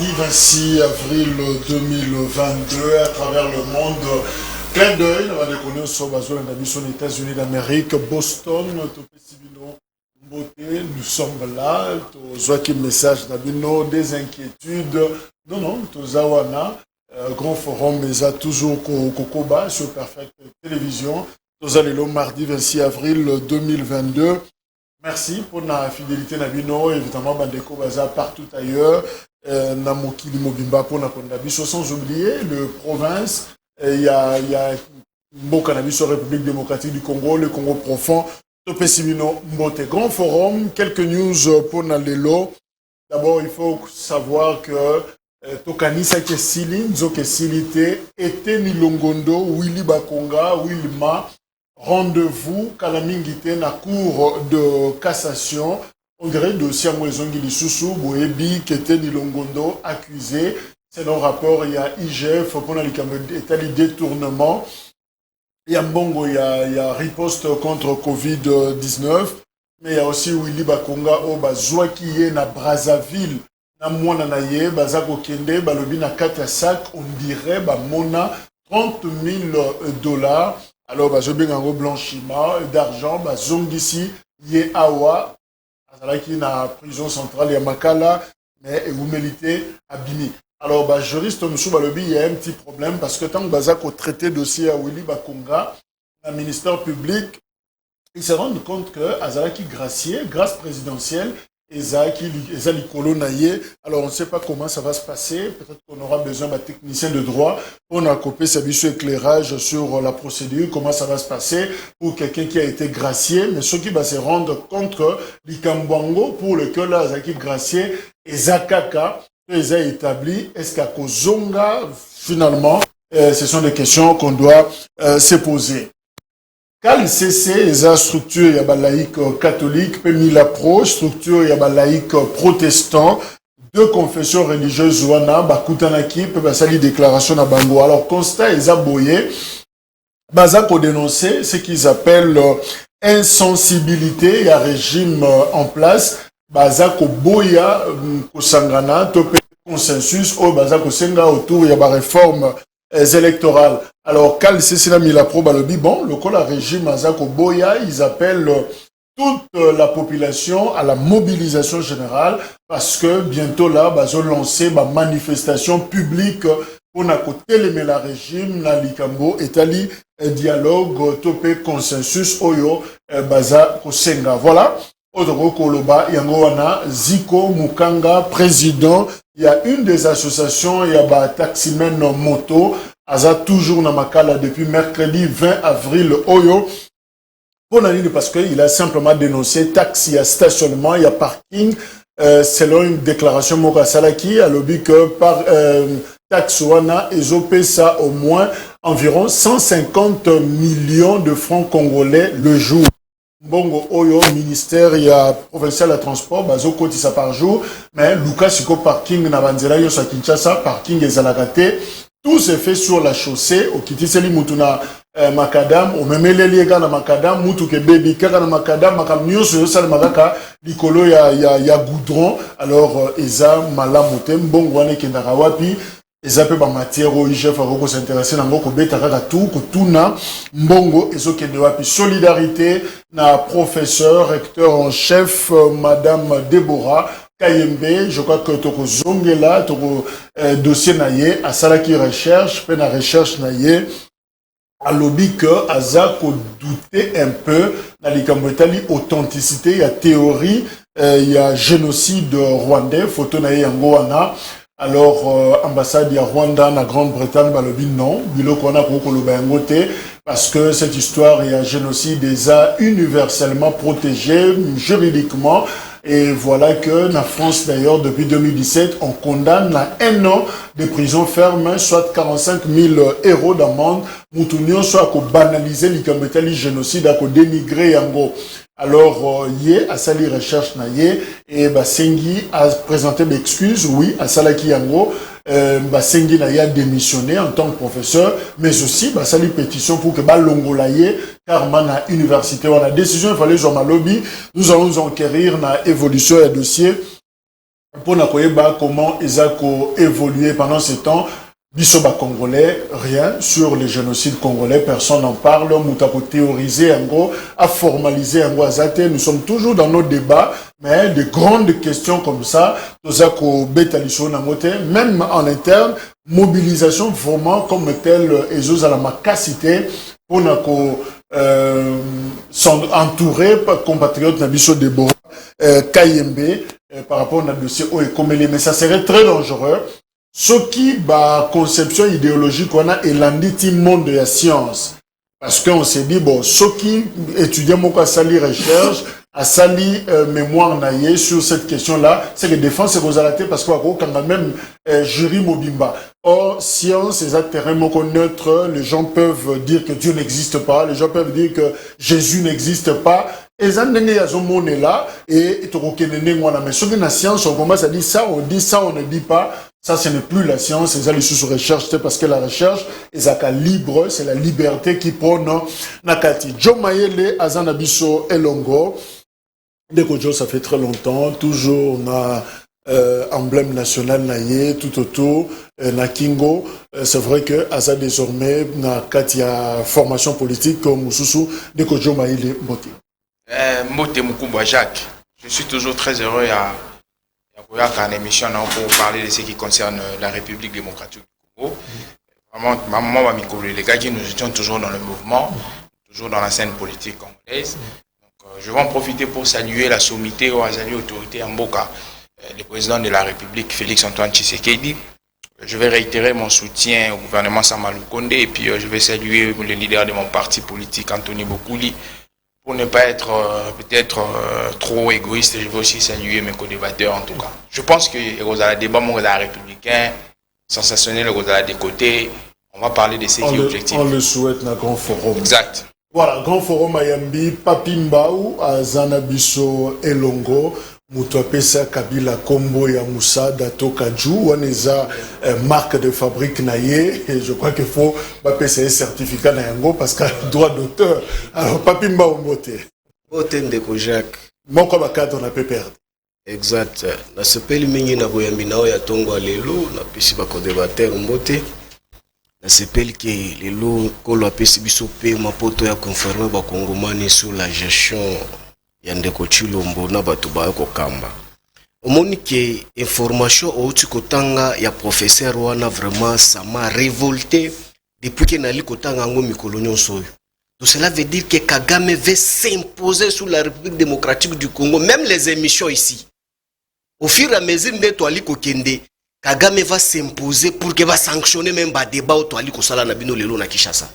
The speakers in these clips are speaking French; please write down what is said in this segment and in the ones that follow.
mardi 26 avril 2022 à travers le monde. Clin d'œil, on va déconner sur Bazo, aux États-Unis d'Amérique, Boston, nous sommes là, tous un message d'Abino, des inquiétudes. Non, tous Awana, grand forum, mais ça toujours Kokoba sur Perfect Télévision. Tous allez le mardi 26 avril 2022. Merci pour la fidélité Nabino, évidemment Bandeko Baza partout ailleurs, Namoki Mobimba pour la Kondabiso, sans oublier le province, il y a Mbokanabis République démocratique du Congo, le Congo profond, Topessimino Mbote. Grand forum, quelques news pour Nalelo. D'abord, il faut savoir que Tokanisa Kesili, Nzoke Silite, Ete Nilongondo, Willy Bakonga, Wilma, rendez-vous Kalamingite na cour de cassation. On dirait dossier à Mouezongi Lisusu, Boebi, Kete Nilongondo, accusé. C'est dans le rapport, il y a IGF, pour le détournement. Il y a Mbongo, il y a riposte contre Covid-19. Mais il y a aussi Willy Bakonga, Zouakiye na Brazzaville. Na mwana na ye, Bazako Kende, Balobi na Katiasak, on dirait, Mona, $30,000. Alors, je vais en blanchiment d'argent, Zongisi, Ye Awa, qui na prison centrale, il y a Makala, mais vous méritez à Bini. Alors, juriste, il y a un petit problème parce que tant que Bazako traité dossier à Willy Bakonga, le ministère public, il se rend compte que Azalaki gracier, grâce présidentielle, alors on ne sait pas comment ça va se passer. Peut-être qu'on aura besoin d'un technicien de droit pour accoper sa vision éclairage sur la procédure, comment ça va se passer pour quelqu'un qui a été gracié. Mais ce qui va se rendre compte que l'Ikambwango, pour lequel là, Zaki gracié, et Zakaka, les a établis, est-ce qu'à Kozonga, finalement, ce sont des questions qu'on doit se poser. Quand CC, la structure, il y a la laïque catholique, puis la pro, structure, il y a la laïque protestant, deux confessions religieuses, Zouana, Bakutanaki, puis Basali déclaration à Bango. Alors, constat, ils ont boyé, Bazako dénoncé ce qu'ils appellent insensibilité, il y a régime en place, Bazako boya, Kosangana, topé consensus, Bazako senga autour, il y a la réforme électorales. Alors, quand c'est mis la probe à l'objet, bon, le col régime Azako Boya, ils appellent toute la population à la mobilisation générale parce que bientôt là, ils ont lancé ma manifestation publique pour télémer la régime, la Likambo, étali dialogue, topé consensus, oyo, baza kosenga. Voilà. Odoro Koloba, Yangoana, Ziko Mukanga, président. Il y a une des associations, il y a Taximen Moto, Aza toujours na Makala depuis mercredi 20 avril Oyo. Parce qu'il a simplement dénoncé taxi à stationnement, il y a parking, selon une déclaration Moka Salaki, a lobby que par Taxouana, ils ont payé ça au moins environ 150 millions de francs congolais le jour. Bongo Oyo, ministère, il y a provincial à transport, bazo kotisa par jour, mais Lucas Siko parking na banzela yo sa Kinshasa, parking ezalakate, tout se fait sur la chaussée, au kitiseli mutuna makadam, au memele liega na makadam, mutu ke baby kaka na makadam, makam nyoso yo sal makaka, likolo ya goudron, alors eza malamote, mbongo wane kendaka wapi, eza pe ba matière o IGF ako s'intéresser na ngoko beta kaka tout kutuna mbongo ezokende wapi. Solidarité na professeur recteur en chef madame Deborah Kayembe, je crois que toko zongela toko dossier na ye asalaki recherche pe na recherche na ye a lobby que aza ko douter un peu na likambo etali authenticité, il y a théorie, il y a génocide rwandais, photo na ye yango wana. Alors, ambassade de Rwanda, la Grande-Bretagne, balobi non, biloko wana kokoloba yango te, parce que cette histoire, il y a génocide déjà universellement protégé juridiquement. Et voilà que la France, d'ailleurs, depuis 2017, on condamne à 1 an de prison ferme, soit 45 000 € d'amende. Moutounion soit qu'on banaliser l'ikambetali génocide, à qu'on dénigrer yango. Alors, yé, à sali recherche na yé, et Sengi a présenté l'excuse, oui, à Salaki Yango, Sengi na a démissionné en tant que professeur, mais aussi, sali pétition pour que Longola yé, car na université, on a décision, il fallait jouer ma lobby, nous allons nous enquérir na évolution et dossier, pour nakoyeba comment ils ont évolué pendant ce temps. Bisoba Congolais, rien sur le génocide congolais, personne n'en parle. Moutako théorisé, en gros, à formaliser, en gros, nous sommes toujours dans nos débats, mais de grandes questions comme ça, même en interne, mobilisation vraiment comme telle, à la macacité, pour s'entourer par compatriotes Nabiso Deborah, Kayembe, par rapport au dossier Oekomele, mais ça serait très dangereux. Ce qui, conception idéologique, on a élandit monde de la science. Parce qu'on s'est dit, bon, ce qui étudiant mon à sali recherche, à sali mémoire naïe sur cette question-là, c'est que défense et rosalaté parce qu'on a même jury mobimba. Or, science, c'est un terrain neutre, les gens peuvent dire que Dieu n'existe pas, les gens peuvent dire que Jésus n'existe pas. Et ça, on est là, et mais ce que la science, on commence à dire ça, on dit ça, on ne dit pas. Ça, ce n'est plus la science, c'est ça les sous-recherche, c'est parce que la recherche, c'est libre, c'est la liberté qui prône Nakati. John Mayele, Azanabiso, Elongo. Dès que ça fait très longtemps, toujours on a emblème national naïe, tout autour, Nakingo. C'est vrai que Aza désormais, Nakati a formation politique comme Moussoussou, dès que John Mayele Mbote. Mbote Moukoumba Jacques, je suis toujours très heureux à une émission pour parler de ce qui concerne la République démocratique du Congo. Vraiment, maman, les gars qui nous étions toujours dans le mouvement, toujours dans la scène politique congolaise. Donc, je vais en profiter pour saluer la sommité aux autorités en Mboka, le président de la République, Félix Antoine Tshisekedi. Je vais réitérer mon soutien au gouvernement Samalou Kondé et puis je vais saluer le leader de mon parti politique, Anthony Bokouli. Pour ne pas être peut-être trop égoïste, je veux aussi saluer mes co-débatteurs en tout cas. Je pense que le débat républicain, sensationnel, des côtés, on va parler de ce qui est objectif. On le souhaite dans le grand forum. Exact. Voilà, grand forum Mayambi, Papimbaou, Azanabiso Elongo, Moutouapesa Kabila Kombo ya Moussa Dato Kajou, on est marque de fabrique naïe, et je crois qu'il faut passer un certificat naïango parce qu'il y a droit d'auteur. Alors, Papimbaou Mbote. Mbote Ndeko Jacques. Mon comme cadre on a pu perdre. Exact. Na sepeli mingi na boyambi nao ya tongo lelo, na pesi ba kodebater Mbote. Na sepeli ke lelo kolo apesi biso pe mapoto ya confirmer ba kongomani sur la gestion ya Ndeko Chilombo na bato ba ko kamba. Omoni ke information outi kotanga ya professeur wana vraiment ça m'a révolté depuis que nali kotanga ngo mikolo nyonso. Donc cela veut dire que Kagame veut s'imposer sur la République démocratique du Congo, même les émissions ici. Au fur et à mesure que Toali Kokende, Kagame va s'imposer pour qu'il va sanctionner même le débat au Toali Kosala Nabino Lelo na Kinshasa.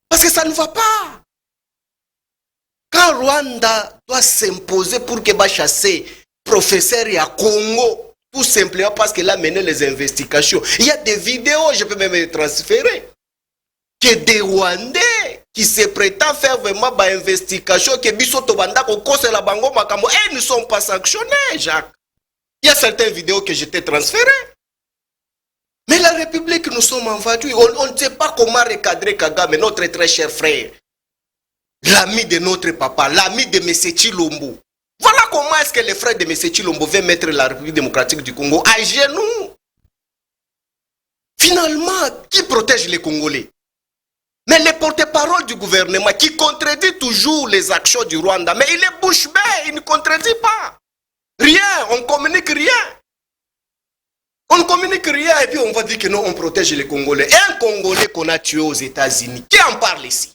Parce que ça ne va pas. Quand Rwanda doit s'imposer pour qu'il va chasser professeur à Congo, tout simplement parce qu'il a mené les investigations. Il y a des vidéos, je peux même les transférer, que des Rwandais qui se prétendent faire vraiment des investigations, que Bisoto Banda Kokose la Bango Makamo, et ne sont pas sanctionnés, Jacques. Il y a certaines vidéos que j'étais transférées. Mais la République, nous sommes invadus. On ne sait pas comment recadrer Kagame, notre très cher frère. L'ami de notre papa, l'ami de M. Chilombo. Voilà comment est-ce que les frères de M. Chilombo veulent mettre la République démocratique du Congo à genoux. Finalement, qui protège les Congolais? Mais les porte-parole du gouvernement qui contredit toujours les actions du Rwanda, mais il est bouche bée, il ne contredit pas. Rien, on communique rien. On ne communique rien et puis on va dire que non, on protège les Congolais. Et un Congolais qu'on a tué aux États-Unis, qui en parle ici?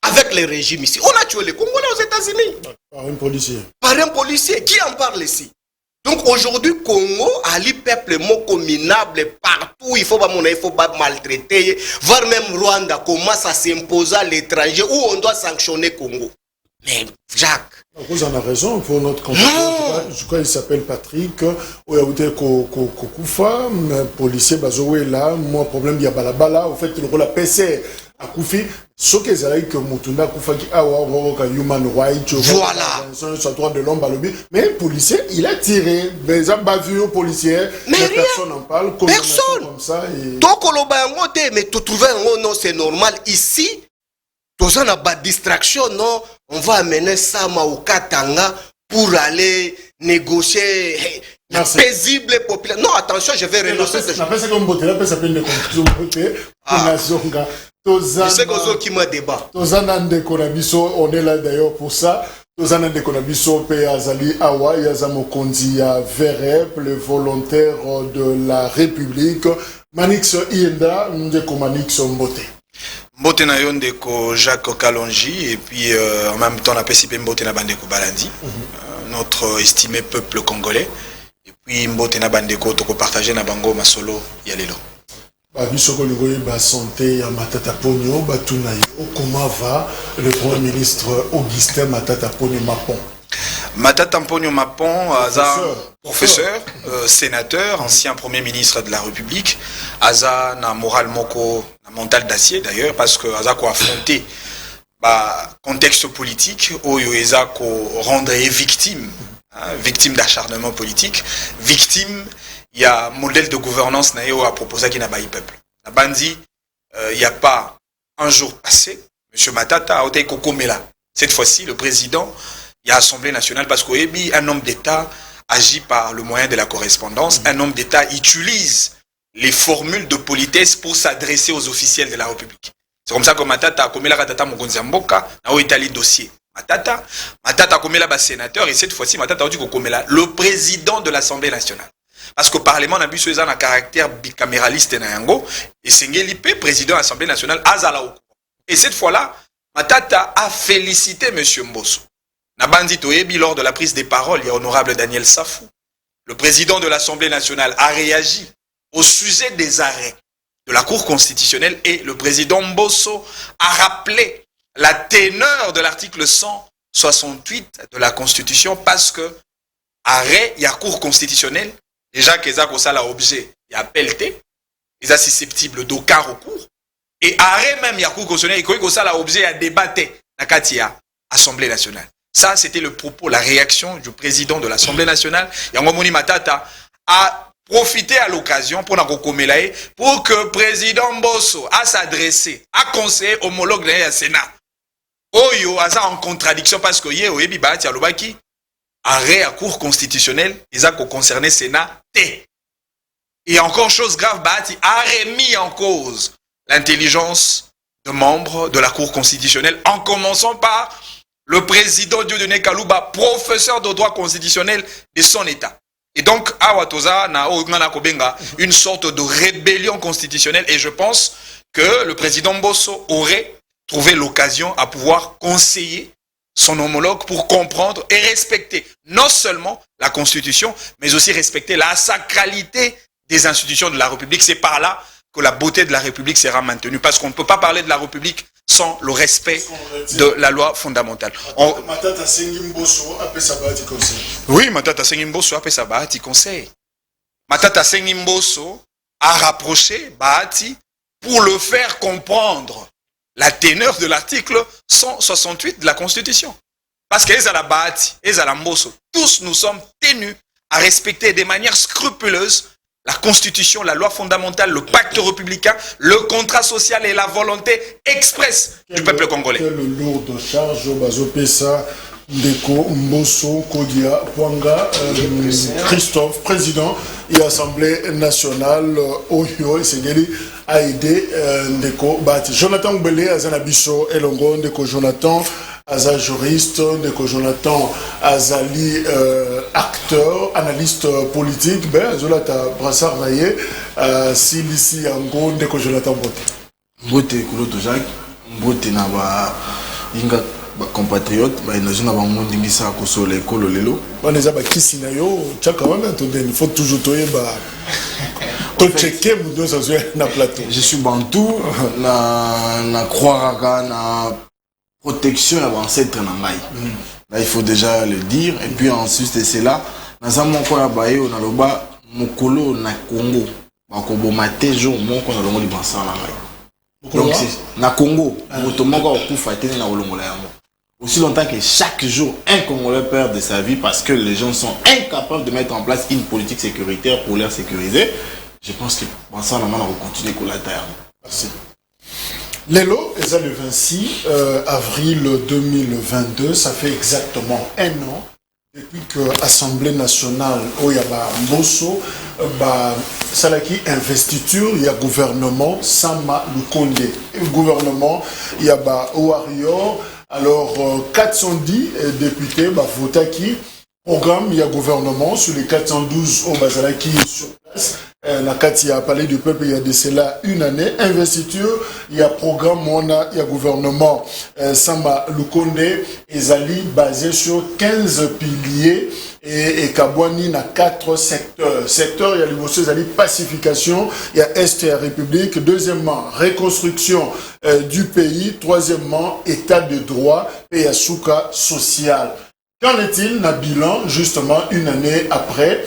Avec les régimes ici. On a tué les Congolais aux États-Unis. Par un policier. Par un policier. Qui en parle ici? Donc aujourd'hui, Congo a le peuple minable partout. Il faut pas maltraiter. Voir même Rwanda commence à s'imposer à l'étranger où on doit sanctionner Congo. Mais Jacques. Vous en avez raison pour notre compatriote. Je crois qu'il s'appelle Patrick. Où il y a Kokoufa, policier, Bazoé là. Moi, problème, il y a Balabala. Au fait, il y a la PC à Koufi. Ce que c'est que Mutunda Koufa qui a human rights. Voilà. Sur le droit de l'homme, mais le policier, il a tiré. Les bavures policières. Mais personne n'en parle. Personne. Comme ça. Donc, mais tu trouves un non, c'est normal. Ici, tous on a pas de distraction, non? On va amener Sama au Katanga pour aller négocier paisible populaire. Non, attention, je vais renoncer. Je sais qui m'a débat. On est là d'ailleurs pour ça. Tozana de Konabiso pe Azali Awa Yazamo Kondia Verep, le volontaire de la République. Manix Ienda, Ndeko Manix Mbote. Mbote na yo ndeko Jacques Kalonji et puis en même temps on a participé Mbote na bandeko Balandi, notre estimé peuple congolais. Et puis Mbote na bandeko toko partager na bango masolo ya lelo. Biso Koligoye ba santé ya Matata Ponyo batuna yo comment va le Premier ministre Augustin Matata Ponyo Mapon? Matata Ponyo Mapon, professeur, sénateur, ancien Premier ministre de la République, Aza na moral moko, na mental d'acier d'ailleurs, parce que Aza ko affronté contexte politique, oyo eza ko rendre victime, victime d'acharnement politique, victime, il y a un modèle de gouvernance nayo à proposer qui n'a pas eu peuple. La bandi, il n'y a pas un jour passé, M. Matata a été Kokomela. Cette fois-ci, le président, il y a Assemblée nationale parce qu'un homme d'État agit par le moyen de la correspondance. Un homme d'État utilise les formules de politesse pour s'adresser aux officiels de la République. C'est comme ça que Matata a commis la Ratata Mokonzi Mboka, a étalé le dossier. Matata a commis la sénateur et cette fois-ci, Matata a dit Kokomela, le président de l'Assemblée nationale. Parce que le Parlement n'a pas un caractère bicaméraliste et Sengelipe, président de l'Assemblée nationale, Azala. Et cette fois-là, Matata a félicité M. Mbosso. Nabandi Toyebi, lors de la prise des paroles, il y a honorable Daniel Safou. Le président de l'Assemblée nationale a réagi au sujet des arrêts de la Cour constitutionnelle et le président Mbosso a rappelé la teneur de l'article 168 de la Constitution parce que arrêt, il y a Cour constitutionnelle. Déjà que ça a l'objet, il y a pelleté, ils sont susceptibles d'aucun recours. Et arrêt même, il y a cours constitutionnel, il y a l'objet à débattre dans la Assemblée nationale. Ça, c'était le propos, la réaction du président de l'Assemblée nationale. Yangomoni Matata a profité à l'occasion pour que le président Mbosso a s'adressé, a conseillé homologue de la Sénat. Oyo a ça en contradiction parce que hier, Oyebi Bahati Alobaki, arrêt à cour constitutionnelle, ils ont concerné Sénat T. Et encore chose grave, Bahati a remis en cause l'intelligence de membres de la cour constitutionnelle, en commençant par le président Dieudonné Kalouba, professeur de droit constitutionnel de son État. Et donc, Awatoza na Kobenga, une sorte de rébellion constitutionnelle, et je pense que le président Mbosso aurait trouvé l'occasion à pouvoir conseiller son homologue pour comprendre et respecter non seulement la Constitution, mais aussi respecter la sacralité des institutions de la République. C'est par là que la beauté de la République sera maintenue. Parce qu'on ne peut pas parler de la République sans le respect de la loi fondamentale. Matata Sengi Mbosso a fait sa bahati conseil. Oui, Matata Sengi Mbosso a fait sa bahati conseil. Matata Sengi Mbosso a rapproché Bahati pour le faire comprendre la teneur de l'article 168 de la Constitution. Parce qu'ils à la Bahati, ils à la Mbosso, tous nous sommes tenus à respecter de manière scrupuleuse la Constitution, la loi fondamentale, le pacte républicain, le contrat social et la volonté expresse du peuple congolais. Quelle lourde charge, Bazopessa, Ndeko, Mbosso, Kodia, Pwanga, Christophe, président et Assemblée nationale, Oyo et Sengeli, a aidé Ndeko Bati. Jonathan Mbele, Azanabiso, Elongo, Ndeko Jonathan, Aza juriste, Ndeko Jonathan, Azali acteur, analyste politique, ben, Zolata Brassard Naye, Silisi Ango, Ndeko Jonathan Mbote. Mbote, Kouloto Jacques, Mbote Naba, Inga. Compatriotes, ils ont un monde qui a consolé l'école lelo. On est à Kisinayo, il faut toujours checker na plateau. Je suis bantou, na croire na protection à ancêtre na mai. Là il faut déjà le dire et puis ensuite c'est là, dans un moment quoi baé on a le bas mokolo na Congo. Ba ko bomate jour moko na longo libansa na mai. Donc c'est na Congo, motomoko okufa tene na olongola yango. Aussi longtemps que chaque jour, un Congolais perd de sa vie parce que les gens sont incapables de mettre en place une politique sécuritaire pour les sécuriser, je pense que ça, on va continuer avec la terre. Merci. Lelo, c'est le 26 avril 2022, ça fait exactement un an depuis que l'Assemblée nationale, où il y a Mbosso, Salaki investiture, il y a gouvernement, Sama Lukonde. Le gouvernement, il y a Warrior, alors 410 députés, Votaki. Programme, il y a gouvernement sur les 412 au Bazalaki sur place. La CAT, il y a parlé du peuple, il y a de cela une année. Investiture, il y a programme, il y a gouvernement. Samba Lukonde et Zali basé sur 15 piliers et Kabouani na 4 secteurs. Secteur, il y a le Zali pacification, il y a Est et la République. Deuxièmement, reconstruction du pays. Troisièmement, état de droit et il y a souka social. Qu'en est-il d'un bilan, justement, une année après?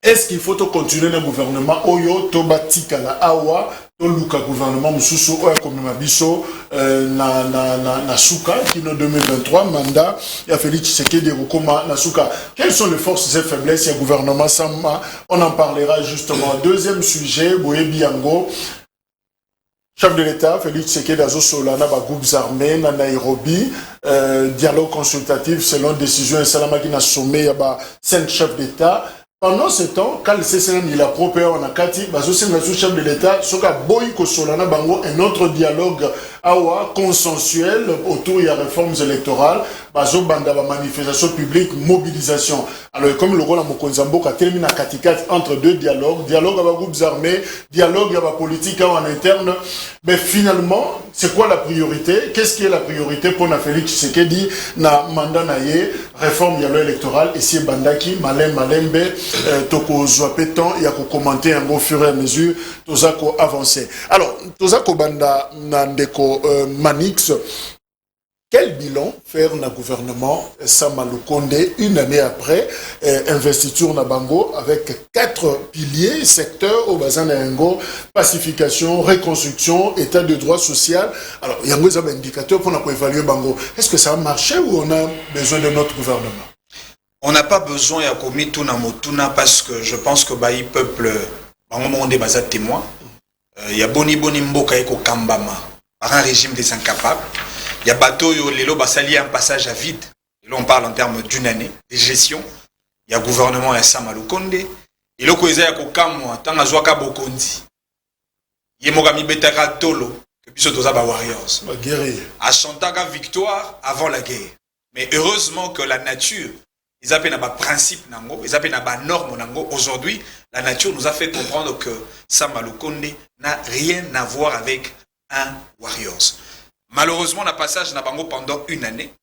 Est-ce qu'il faut continuer le gouvernement Oyo, Toba Tikala, Awa, Toluka gouvernement, Moussoussou, Oya Komimabiso, Nasuka, qui est en 2023, mandat, il a Félix Tshisekedi, Rokoma, Nasuka. Quelles sont les forces et faiblesses? Il y a gouvernement Sama, on en parlera justement. Deuxième sujet, Boye Biango. Chef de l'État, Félix Tshisekedi Azo Solana, groupes armés, na Nairobi, dialogue consultatif selon décision et Salamaki na sommet, il y a 5 chefs d'État. Pendant ce temps, quand le CCN il a propé en Akati, Bazo chef de l'État, Soka Boy Kosolana Bango, un autre dialogue awa consensuel autour de la réformes électorales, Bazo Banda manifestation publique, mobilisation. Alors comme le rôle à Mokonzambo qui a terminé à Katikat entre deux dialogues, dialogue avec groupes armés, dialogue avec politique en interne, mais finalement, c'est quoi la priorité? Qu'est-ce qui est la priorité pour na Félix Tshisekedi na mandat naye réforme électorale ici Bandaki Malembe toko zoapetan il y a ko commenter un au fur et à mesure tozako avancer. Alors tozako banda nandeko Manix. Quel bilan faire le gouvernement Sama Lukonde une année après investiture na Bango avec 4 piliers, secteurs au bassin d'Engo, pacification, reconstruction, état de droit social. Alors, il y a un indicateur pour évaluer Bango. Est-ce que ça a marché ou on a besoin de notre gouvernement? On n'a pas besoin de commis tout na parce que je pense que le peuple, Bango monde est basé témoin. Il y a boni mboka eko kambama par un régime des incapables. Il y a bateau lelo basali un passage à vide. Et là on parle en termes d'une année de gestion. Il y a gouvernement ya Sama Lukonde. Et là ko ezaya ko kamwa tanga zwaka bokondi. Yemoka mi betaka tolo que biso toza ba warriors. Ba guerrier. A chantaka victoire avant la guerre. Mais heureusement que la nature, ils appellent un principe nango, ils appellent un norme nango. Aujourd'hui, la nature nous a fait comprendre que Sama Lukonde n'a rien à voir avec un warriors. Malheureusement, le passage n'a pas pendant une année.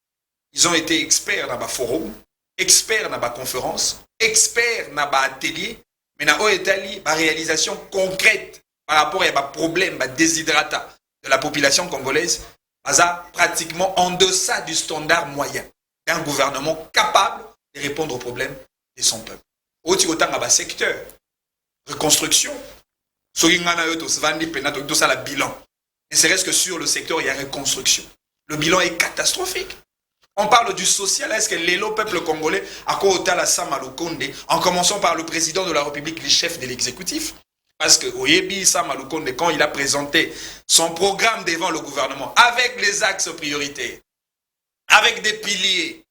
Ils ont été experts dans le forum, experts dans la conférence, experts dans l'atelier, mais dans la réalisation concrète par rapport à un problème, à déshydratat de la population congolaise, pratiquement en deçà du standard moyen d'un gouvernement capable de répondre aux problèmes de son peuple. Autant dans le secteur, reconstruction, bilan. Et c'est reste que sur le secteur, il y a reconstruction. Le bilan est catastrophique. On parle du social. Est-ce que l'élo peuple congolais a quoi la Sama Lukonde, en commençant par le président de la République, le chef de l'exécutif? Parce que Oyebi Sama Lukonde, quand il a présenté son programme devant le gouvernement, avec les axes prioritaires, avec des piliers,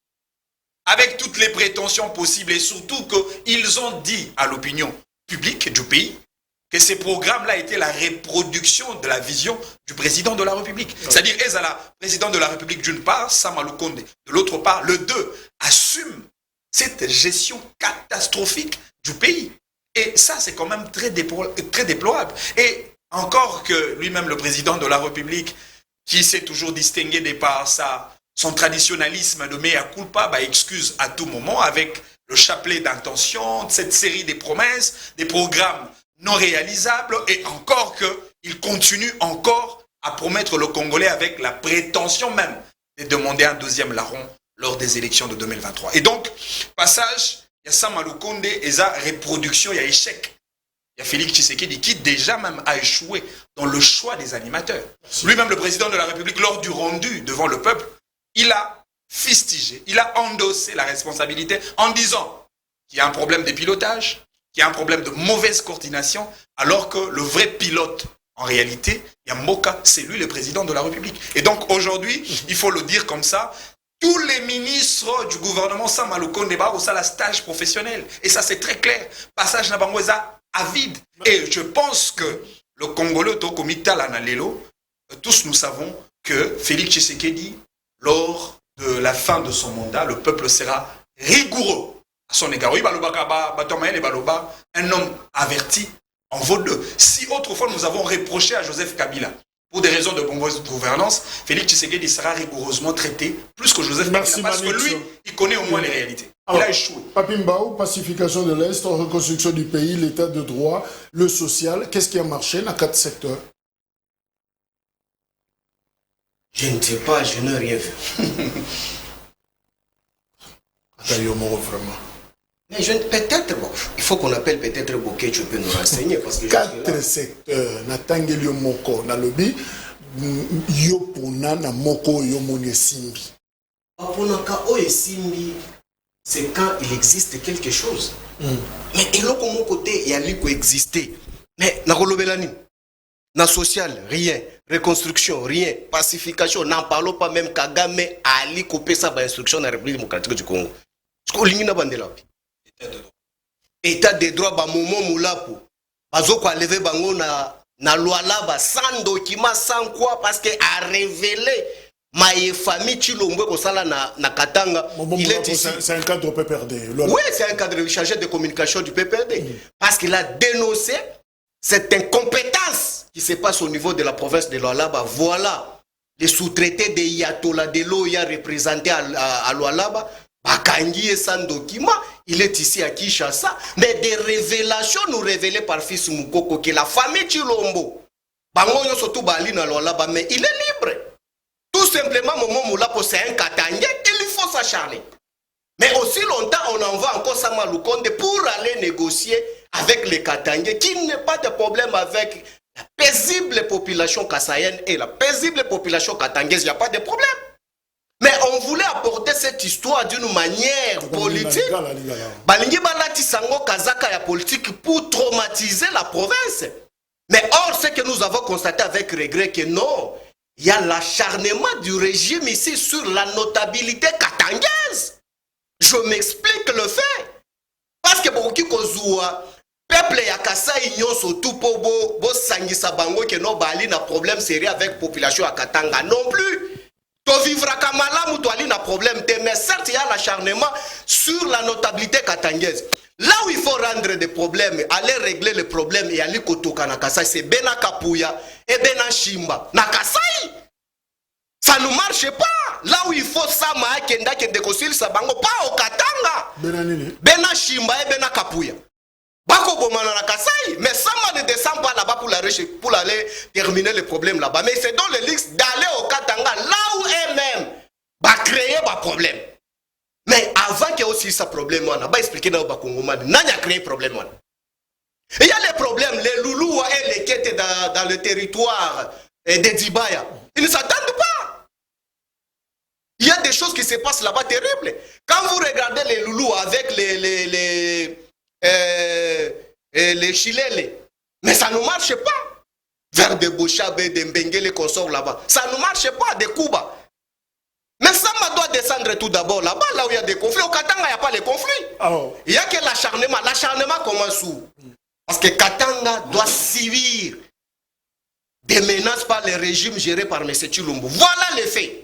avec toutes les prétentions possibles, et surtout qu'ils ont dit à l'opinion publique du pays que ces programmes-là étaient la reproduction de la vision du président de la République. C'est-à-dire, Ezala, président de la République d'une part, Sama Lukonde, de l'autre part, le deux, assume cette gestion catastrophique du pays. Et ça, c'est quand même très déplorable. Et encore que lui-même, le président de la République, qui s'est toujours distingué de par son traditionnalisme de mea culpa, excuse à tout moment avec le chapelet d'intention, cette série de promesses, des programmes non réalisable, et encore qu'il continue encore à promettre le Congolais avec la prétention même de demander un deuxième larron lors des élections de 2023. Et donc, passage, il y a Sama Lukonde et sa reproduction, il y a échec. Il y a Félix Tshisekedi qui déjà même a échoué dans le choix des animateurs. Lui-même, le président de la République, lors du rendu devant le peuple, il a fustigé, il a endossé la responsabilité en disant qu'il y a un problème de pilotage, qu'il y a un problème de mauvaise coordination, alors que le vrai pilote, en réalité, Yamboka, c'est lui le président de la République. Et donc aujourd'hui, il faut le dire comme ça, tous les ministres du gouvernement Samalouko Ndeba au la stage professionnel. Et ça, c'est très clair. Passage Nabangoza à vide. Et je pense que le Congolais, Tokomita Lanalelo, tous nous savons que Félix Tshisekedi, lors de la fin de son mandat, le peuple sera rigoureux à son égard. Oui, un homme averti en vaut deux. Si autrefois nous avons reproché à Joseph Kabila, pour des raisons de bonne gouvernance, Félix Tshisekedi sera rigoureusement traité plus que Joseph Kabila, parce que lui, il connaît au moins les réalités. Il a échoué. Papimbao, pacification de l'Est, reconstruction du pays, l'état de droit, le social, qu'est-ce qui a marché dans 4 secteurs? Je ne sais pas, je n'ai rien vu. Vraiment. Mais peut-être, bon, il faut qu'on appelle peut-être Bokeh, tu peux nous renseigner. Parce que 4 secteurs, Natangeli Moko, na lobby, Yopona na Moko Yomone Simbi. Aponaka Oye Simbi, c'est quand il existe quelque chose. Mais et là, comme mon côté, il y a lui qui existait. Mais na kolobelani, na social, rien. Reconstruction, rien. Pacification, n'en parlons pas même Kagame Ali coupé ça par instruction dans la République démocratique du Congo. Ce qu'on ligne na bandela. État de droit, ba moment moulapo. Bazo ko lever bango na loi là sans document, sans quoi, parce que a révélé ma famille Chilombo ko sala na Katanga. Il est ici. C'est un cadre PPRD. Oui, c'est un cadre chargé de communication du PPRD. Parce qu'il a dénoncé cette incompétence qui se passe au niveau de la province de Lualaba. Voilà, les sous-traités de Yatola de l'OIA représentés à Lualaba. Bakangi et sans document, il est ici à Kinshasa. Mais des révélations nous révélées par Fils Moukoko que la famille Chilombo, Bango surtout Bali na Lualaba, mais il est libre. Tout simplement, Momo Moulapo, c'est un Katangé, il faut s'acharner. Mais aussi longtemps, on envoie encore Samaloukonde pour aller négocier avec les Katangé, qui n'a pas de problème avec la paisible population kassaïenne et la paisible population katangaise, il n'y a pas de problème. Mais on voulait apporter cette histoire d'une manière politique. Balingi balati sango kazaka ya politique pour traumatiser la province. Mais or, ce que nous avons constaté avec regret, que non, il y a l'acharnement du régime ici sur la notabilité katangaise. Je m'explique le fait. Parce que beaucoup qui kozua peuple ya Kasai nyon surtout pour bo sangisa bango que no bali na problème sérieux avec population à Katanga non plus. To vivra kamala mutu ali na problème, mais certes il y a l'acharnement sur la notabilité katangaise. Là où il faut rendre des problèmes, aller régler les problèmes et aller kotoka na Kasai, c'est Bena Kapuya et Bena Shimba. Na Kasai, ça ne marche pas. Là où il faut ça, Kenda qui déconcile sa bango, pas au Katanga. Bena Shimba et Bena Kapuya. Bako Bomana na Kasai, mais ça ne descend pas là-bas pour aller terminer le problème là-bas. Mais c'est dans le luxe d'aller au Katanga, là où eux-mêmes va créer un problème. Mais avant qu'il y ait aussi ce problème, on va expliquer dans le Bakongoma, n'a créé un problème. Il y a les problèmes, les loulous et les quêtes dans le territoire de Dibaya. Ils ne s'attendent pas. Il y a des choses qui se passent là-bas terribles. Quand vous regardez les loulous avec les Chilélés, mais ça ne marche pas. Vers des Bouchabé, des Mbengele qu'on sort là-bas. Ça ne marche pas, des Kuba. Mais ça doit descendre tout d'abord là-bas, là où il y a des conflits. Au Katanga, il n'y a pas de conflits. Alors, il y a que l'acharnement. L'acharnement commence où? Parce que Katanga doit subir des menaces par le régime géré par M. Chilombo. Voilà les faits.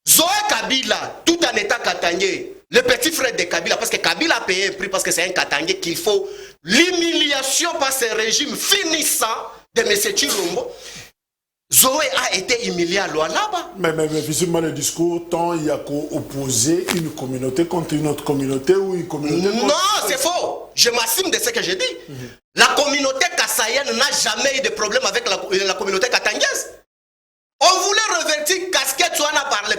Zoé Kabila, tout en état katangé, le petit frère de Kabila, parce que Kabila a payé un prix, parce que c'est un katangé qu'il faut l'humiliation par ce régime finissant de M. Chilombo. Zoé a été humilié à Lualaba. Mais visiblement le discours, tant il y a opposé une communauté contre une autre communauté ou une communauté contre... Non, c'est faux. Je m'assume de ce que j'ai dit. La communauté kassaïenne n'a jamais eu de problème avec la communauté katangaise. On voulait revertir casquette soit par la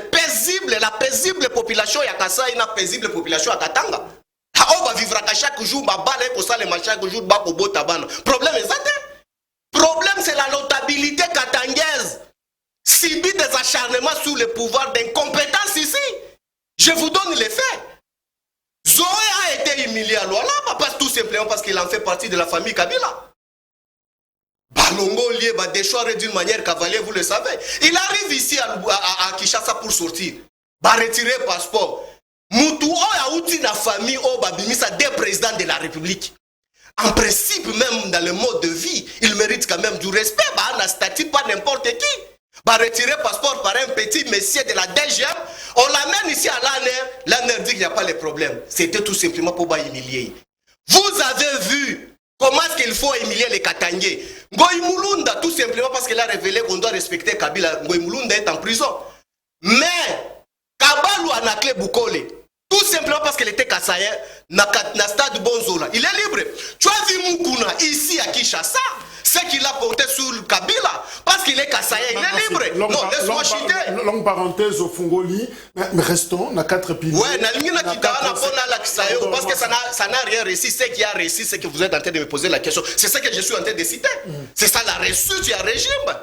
paisible population ya Kasai, la paisible population à Katanga. On va vivre chaque jour, ma balle pour ça les chaque jour, bas au beau taban. Problème est ça. Problème c'est la notabilité katangaise. Subit des acharnements sous le pouvoir d'incompétence ici. Je vous donne les faits. Zoé a été humilié à Lualaba, tout simplement parce qu'il en fait partie de la famille Kabila. Balongo lié, déchoiré d'une manière cavalier, vous le savez. Il arrive ici à Kinshasa pour sortir. ba retirer passeport. Moutou a outil la famille au babimisa des présidents de la République. En principe, même dans le mode de vie, il mérite quand même du respect. Bah, on a statut pas n'importe qui. Bah, retirer passeport par un petit monsieur de la DGM, on l'amène ici à l'ANR dit qu'il n'y a pas de problème. C'était tout simplement pour pas humilier. Vous avez vu comment est-ce qu'il faut humilier les Katangais. Ngoï Mulunda, tout simplement parce qu'il a révélé qu'on doit respecter Kabila. Ngoï Mulunda est en prison. Mais, Kabalou a naklé Boukole. Tout simplement parce qu'il était Kassaïen, na stade Bonzola. Il est libre. Tu as vu Moukouna ici à Kinshasa, c'est qu'il a compté sur le Kabila, parce qu'il est Kassaïen, il est libre. Non, laisse-moi chuter. Longue parenthèse au Fungoli, mais restons, on a 4 piliers. Ouais, parce que ça n'a rien réussi. Ce qui a réussi, c'est que vous êtes en train de me poser la question. C'est ça que je suis en train de citer. C'est ça la ressource du régime.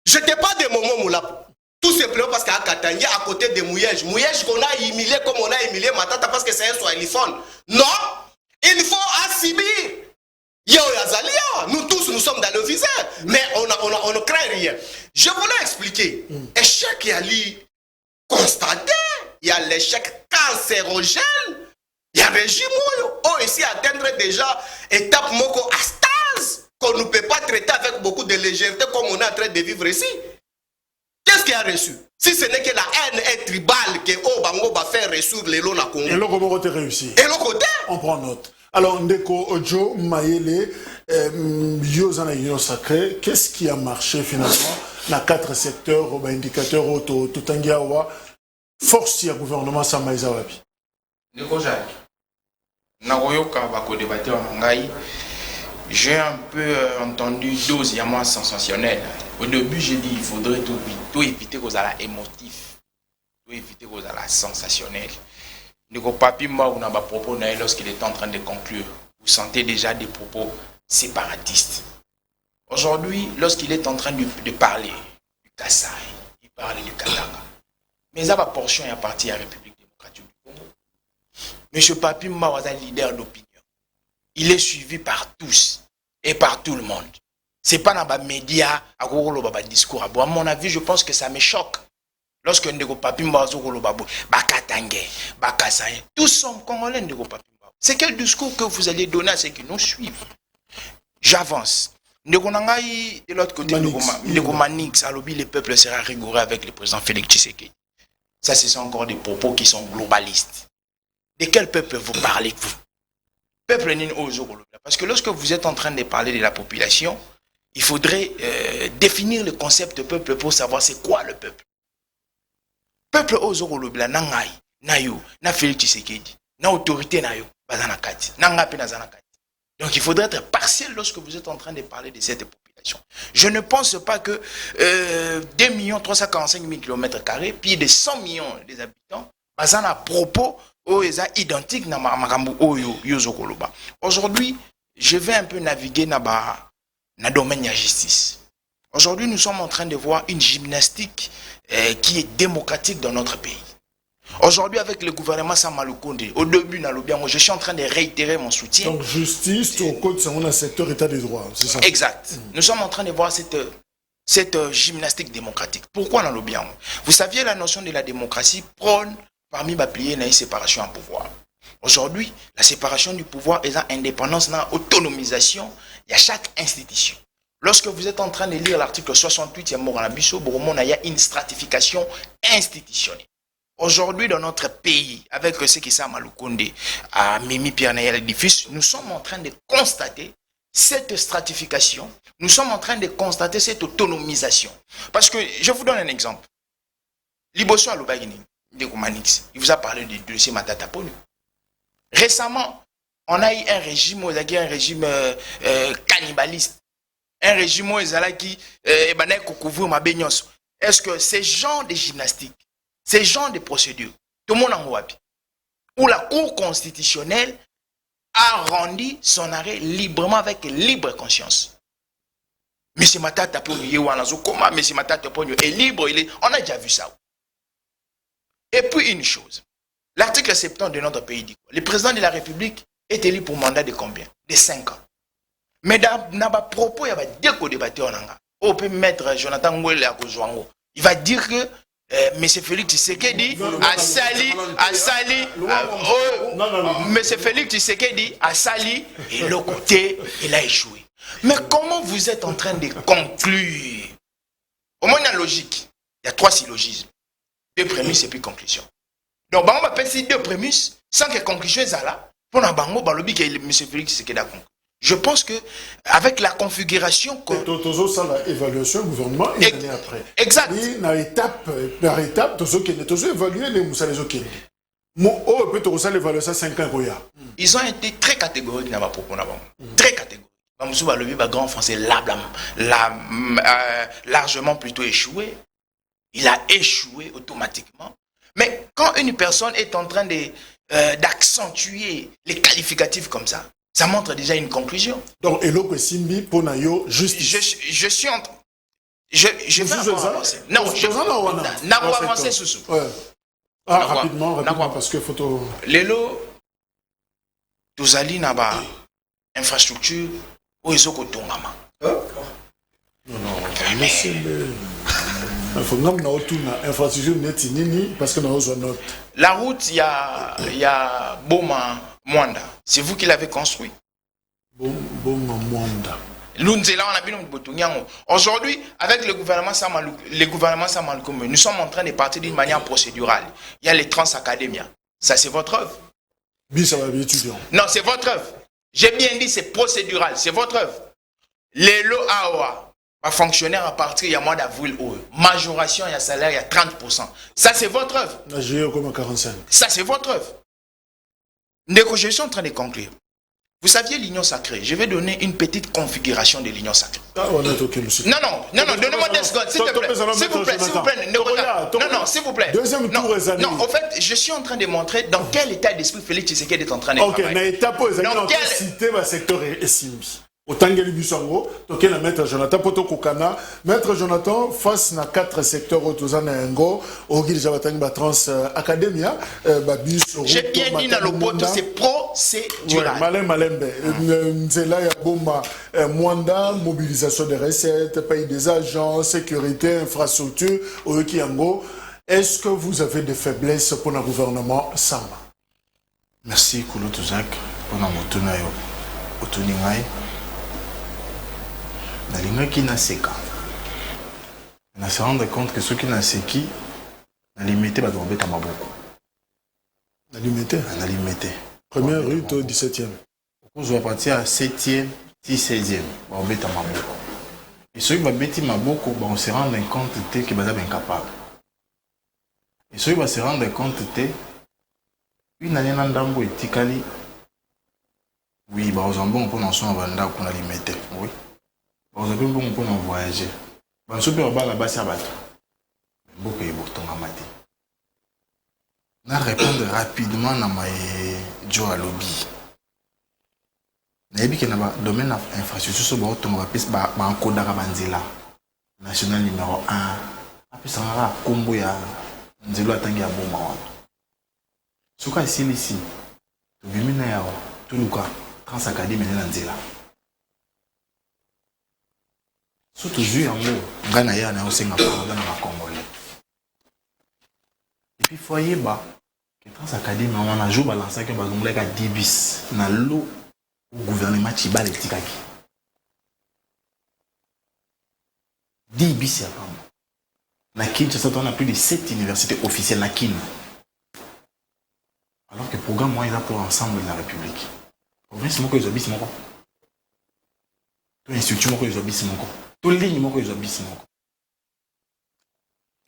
Je n'étais pas de Momo Moula. Tout simplement parce qu'à Katanga, à côté de Mouyej, Mouyej qu'on a humilié comme on a humilié Matata parce que c'est un Swahiliphone. Non, il faut Assimi. Yo Yazalia, nous tous nous sommes dans le viseur, mais on ne craint rien. Je voulais expliquer. Échec Yali constaté, il y a l'échec cancérogène, il y a le régime où ici atteindre déjà étape moko à stase qu'on ne peut pas traiter avec beaucoup de légèreté comme on est en train de vivre ici. Qu'est-ce qu'il a reçu? Si ce n'est que la haine est tribale que Obango va faire ressourre les lots à Congo. Et l'autre côté réussi. Et l'autre côté? On prend note. Alors, Ndeko Ojo, Mayele, Yozana Union Sacrée, qu'est-ce qui a marché finalement dans 4 secteurs, indicateurs, Tutangiawa, force à gouvernement Samaïza Wabi? Ndeko Jacques, Nagoyoka Bako débatteur Nangaï, j'ai un peu entendu dose yama sensationnelle. Au début, j'ai dit il faudrait tout éviter aux ala émotifs, tout éviter aux ala sensationnels. Ne pas plus moi on a pas propos lorsqu'il est en train de conclure. Vous sentez déjà des propos séparatistes. Aujourd'hui, lorsqu'il est en train de parler du Kassai, il parle du Katanga. Mais ça va portion et à partir de la République démocratique du Congo. Monsieur Papi Mwa est leader d'opinion. Il est suivi par tous et par tout le monde. C'est pas dans les médias à le discours. À mon avis, je pense que ça me choque. Lorsque Ndeko Papi Mwa Bakatangé, Bakasaye, tous sont congolais Ndeko Papi Mwa. C'est quel discours que vous allez donner à ceux qui nous suivent? J'avance. Ndeko Nangaï, de l'autre côté, Ndeko Manix, à l'objet, le peuple sera rigoureux avec le président Félix Tshisekedi. Ça, ce sont encore des propos qui sont globalistes. De quel peuple vous parlez-vous? Peuple n'est pas. Parce que lorsque vous êtes en train de parler de la population, il faudrait définir le concept de peuple pour savoir c'est quoi le peuple. Peuple ozorolobla nangai, nayo, na Félix Tshisekedi, na autorité nayo, bazanakati, nangape nazanakati. Donc il faudrait être partiel lorsque vous êtes en train de parler de cette population. Je ne pense pas que 2 345 000 km², puis de 100 millions des habitants, bazana propos identiques na makambu oyo yozokoloba. Aujourd'hui, je vais un peu naviguer dans le domaine de la justice. Aujourd'hui, nous sommes en train de voir une gymnastique qui est démocratique dans notre pays. Aujourd'hui, avec le gouvernement Samalukonde, au début, je suis en train de réitérer mon soutien. Donc, justice, tout au code, c'est un secteur état des droits, c'est ça? Exact. Nous sommes en train de voir cette gymnastique démocratique. Pourquoi dans le bien? Vous saviez, la notion de la démocratie prône parmi les piliers une séparation en pouvoir. Aujourd'hui, la séparation du pouvoir est l'indépendance, l'autonomisation, il y a chaque institution. Lorsque vous êtes en train de lire l'article 68, il y a une stratification institutionnelle. Aujourd'hui, dans notre pays, avec ce qui s'est Malukonde, à Mimi Pierre Naya l'édifice, nous sommes en train de constater cette stratification, nous sommes en train de constater cette autonomisation. Parce que, je vous donne un exemple. Liboso Alobagini, il vous a parlé du dossier Matata Ponyo. Récemment, on a eu un régime cannibaliste. Un régime qui est-ce que ces genres de gymnastique, ces genres de procédures, tout le monde en voit, où la Cour constitutionnelle a rendu son arrêt librement avec libre conscience. M. Matata Ponyo est libre, on a déjà vu ça. Et puis une chose, l'article 70 de notre pays dit quoi? Le président de la République est élu pour mandat de combien? De 5 ans. Mais dans le propos, il y a deux co-débatteurs. On peut mettre Jonathan Ngwele à Kozwango. Il va dire que M. Félix Tshisekedi a sali, M. Félix Tshisekedi a sali et le côté, il a échoué. Mais comment vous êtes en train de conclure? Au moins, il y a logique. Il y a 3 syllogismes. 2 prémices et puis conclusion. Donc, on va passer 2 prémices sans que conclusion soit là. Pour un bango, balobi que M. Félix Tshisekedi a conclu. Je pense que avec la configuration que ça l'évaluation gouvernement une année après. Exact. Et par étape tozo qui tozo évaluer les musales qui oh peut to ça l'évaluation 5 ans koya. Ils ont été très catégoriques dans ma propos là. Très catégoriques. Bamoussou balobi ba grand français largement plutôt échoué. Il a échoué automatiquement. Mais quand une personne est en train de d'accentuer les qualificatifs comme ça montre déjà une conclusion. Donc, Eloko Simbi, Ponayo, justice. Je suis en train. Je vais avancer. Non, je vais avancer sous. Rapidement, parce que photo. Lelo, Tozali Naba, infrastructure, où ils ont Tongama. Non, laissez il faut que infrastructure parce que nous la route, il y a Boma Mwanda. C'est vous qui l'avez construit. Boma Mwanda. Aujourd'hui, avec le gouvernement Samaloukou, nous sommes en train de partir d'une manière procédurale. Il y a les transacadémias. Ça, c'est votre œuvre. Non, c'est votre œuvre. J'ai bien dit, c'est procédural. C'est votre œuvre. Les lots AOA. Un fonctionnaire à partir il y a mois d'avril majoration il y a salaire il y a 30%. Ça c'est votre œuvre. Comme 45. Ça c'est votre œuvre. Ndeko, je suis en train de conclure. Vous saviez l'union sacrée. Je vais donner une petite configuration de l'union sacrée. Non, donnez-moi 10 secondes, s'il te plaît. S'il vous plaît. Non, s'il vous plaît. Deuxième tour non, en fait, je suis en train de montrer dans quel état d'esprit Félix Tshisekedi est en train de travailler. Ok, mais état pour dans quel cité va secteur est Simbi. Otangeli Bisango, toke na maître Jonathan poto kokana, maître Jonathan face na 4 secteurs otozana ngo, ogi déjà batang ba trans academia ba biso. J'ai bien dit dans le poto c'est procédural. Malembe, nzela ya bomba Mwanda, mobilisation des recettes, paye des agents, sécurité, infrastructure, oki yango. Est-ce que vous avez des faiblesses pour le gouvernement Samba? Merci Kouloutou Jacques pour la motuna yo. Otuningai. Qui n'a seka. On se rendre compte que ceux qui n'ont seki, on a limité à Maboko. On a limité. Première rue au 17e. On va partir à 7e, 16e. On va à Maboko. Et ceux qui vont bêter Maboko, on se rendre compte qu'ils sont incapables. Et ceux qui vont se rendre compte que une année dans Dambo et Tikali, oui, on a bon pour nous qu'on a limité. Oui. On a bon pour nous voyager. On a la base à bateau. Beaucoup de boutons à mater. On a répondu rapidement à ma Joe à lobby. On a dit que dans le domaine de l'infrastructure, on a un code d'Arabanzela. National numéro 1. Après ça, on a un combo ya Nzelo Atangi à Boma. Ce cas ici, Bimina ya Tuluka, Transacadémie de Nzela. Surtout vu en gros, Ghana ya na osenga pardon na Congolais. Et puis foyer bas, que Transacadémie on a joué balancer que bazongolais ka 10 bis na l'eau au gouvernement Tibal et Tikaki. 10 bis ya pas. Na Kinshasa on a plus de 7 universités officielles na Kin. Alors que le programme moi il a pour l'ensemble de la République. Province moko ils obis moko. Tout institut moko ils obis moko.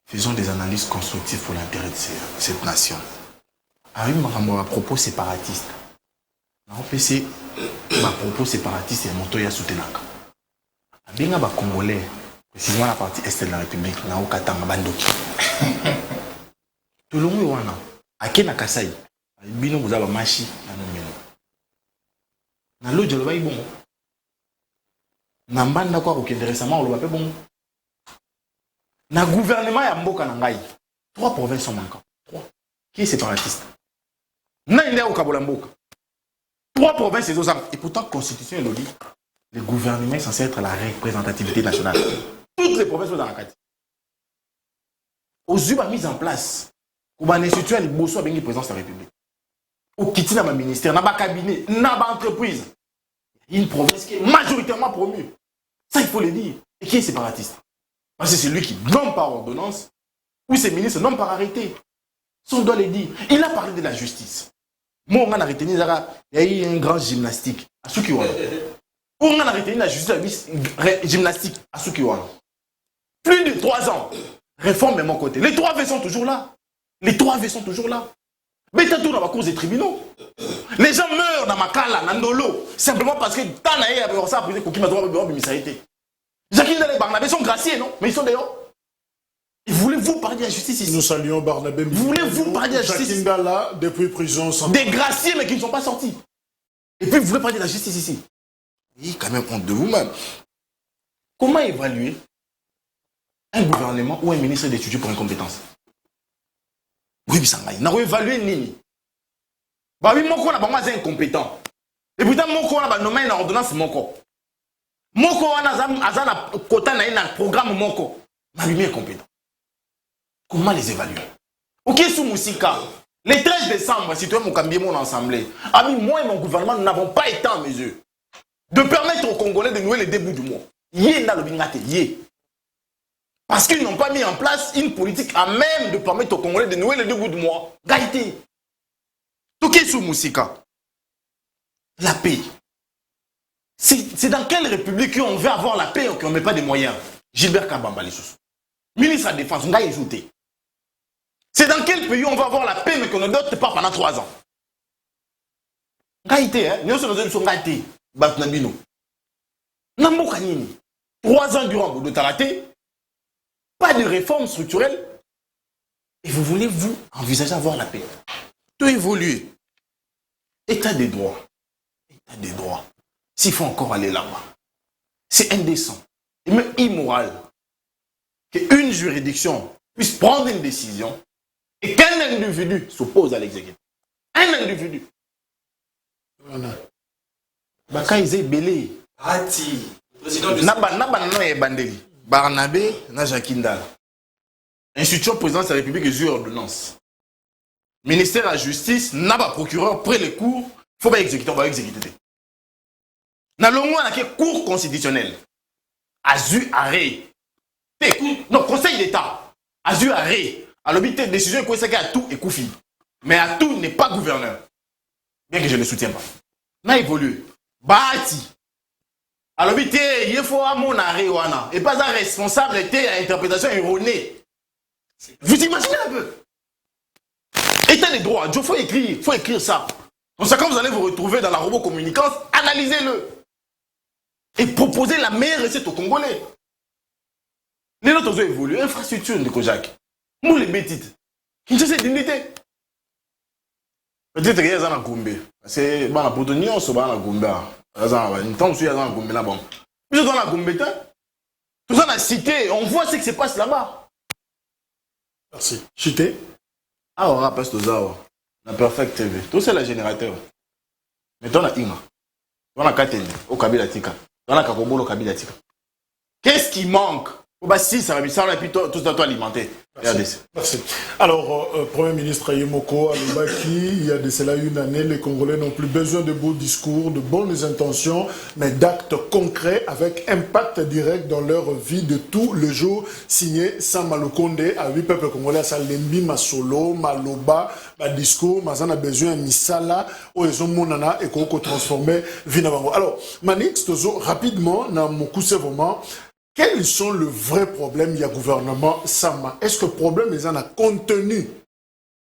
Faisons des analyses constructives pour l'intérêt de cette nation. À propos séparatiste. À propos séparatiste et Montoya Soutenaka. Bien à Congolais, précisément la partie est de la République, na Okatanga Bandoki. Tout le monde wana. Akena Kasai. Bino vous avez machi na nomeno. Na lo jolo ba ibongo. Nambanda kwa kokende récemment on le bon. Na gouvernement ya mboka na ngai. 3 provinces sont manquantes. 3. Qui est séparatiste? Naïnda au Kabola mboka. 3 provinces et 2 ans. Et pourtant constitution le dit. Le gouvernement est censé être la représentativité nationale. Toutes les provinces sont dans la carte. aux yeux de mise en place, au institut, il y a une présidence de la République. Au quitter dans le ministère, dans le cabinet, dans l'entreprise. Il y a une province qui est majoritairement promue. Ça, il faut le dire. Et qui est séparatiste? Parce que c'est lui qui nomme par ordonnance, ou ses ministres nomment par arrêté. Ça, on doit le dire. Il a parlé de la justice. Moi, on a arrêté, il y a eu un grand gymnastique à Sukiwana. On a arrêté la justice gymnastique à Sukiwana. Plus de 3 ans. Réforme de mon côté. Les 3 V sont toujours là. Les 3 V sont toujours là. Mais t'as tout dans la cour des tribunaux. Les gens meurent dans Makala, dans Ndolo, simplement parce que Tanaï a besoin de prendre Kokima droit de misérité. Jacqueline et Barnabé sont graciés, non? Mais ils sont dehors. Et voulez-vous parler de la justice ici? Nous saluons Barnabé. Voulez-vous parler de la justice? Jacqueline Dalla, depuis prison. Des graciés, mais qui ne sont pas sortis. Et puis vous voulez parler de la justice ici? Oui, quand même, honte de vous-même. Comment évaluer un gouvernement ou un ministre d'étudier pour incompétence? Oui, mais ça n'a pas évalué Nini. Bah oui, mon corps n'a pas incompétent. Et pourtant, mon corps n'a pas nommé une ordonnance, mon corps. Mon corps n'a pas un programme, mon corps. Mais lui, incompétent. Comment les évaluer? Ok, sous Moussika, le 13 décembre, si tu veux m'ocambier mon assemblée, ami, moi et mon gouvernement, nous n'avons pas été en mesure de permettre aux Congolais de nouer les débuts du mois. Yé n'a le bingate, yé. Parce qu'ils n'ont pas mis en place une politique à même de permettre aux Congolais de nouer les débuts du mois. Gaïté. Ok, sous Moussika, la paix. C'est dans quelle république on veut avoir la paix et qu'on ne met pas des moyens? Gilbert Kabamba, les sous. Ministre de la Défense, on va y ajouter. C'est dans quel pays on va avoir la paix mais qu'on ne dote pas pendant 3 ans? Gaïté, hein? Nous sommes dans Gaïté. Batnabino. Namboka Nini. 3 ans durant de Taraté. Pas de réforme structurelle. Et vous voulez, vous, envisager avoir la paix? Tout évoluer. État des droits. État des droits. S'il faut encore aller là-bas. C'est indécent. Et même immoral. Qu'une juridiction puisse prendre une décision et qu'un individu s'oppose à l'exécutif. Un individu. Voilà. Bakaïze Belé. Ati. Président du Bandeli. Barnabé, na Jacqueline Dalla. Institution présidence de la République et ordonnance. Ministère de la Justice, n'a pas procureur, près les cours, il faut pas exécuter, on va exécuter. Dans le moins, il y a cour constitutionnelle. Azu arrêt. Non, Conseil d'État. Azu arrêt. Alors, la décision est que à tout et Koufi. Mais à tout n'est pas gouverneur. Bien que je ne le soutiens pas. N'a évolué. Bati. Alors, il faut à mon arrêt, et pas un responsable était à interprétation erronée. Vous imaginez un peu? État des droits, il faut écrire ça. Donc ça, quand vous allez vous retrouver dans la robot-communicance, analysez-le. Et proposez la meilleure recette aux Congolais. Les autres ont évolué. Infrastructure de Kojak. Nous les bêtises. Qui ne sait d'unité. Peut-être qu'il y a un Gombe. C'est bon, la Potonio, c'est bon, la Gombe. Une temps où il y a un Gombe là-bas. Puis dans la Gombe, tout ça, on a cité. On voit ce qui se passe là-bas. Merci. Chité. Ah, on rappelle tout ça. La Perfect TV. Tout c'est le générateur. Mais toi, on a Ima. On a Katende. Au Kabila Tika. On a Kakobolo au Kabila Tika. Qu'est-ce qui manque? Si ça va et puis tout ça doit alimenter. Merci. Merci. Alors, Premier ministre Ayemoko Alobaki, il y a de cela une année, les Congolais n'ont plus besoin de beaux discours, de bonnes intentions, mais d'actes concrets avec impact direct dans leur vie de tous les jours. Signé Samalokonde à 8 peuples congolais, Salembi, Masolo, Maloba, discours, Mazan a besoin de Misala, Oezo Monana et qu'on transformer Vinabango. Alors, Manix, rapidement, dans mon coup, c'est vraiment. Quels sont les vrais problèmes du gouvernement Sama? Est-ce que le problème est dans le contenu?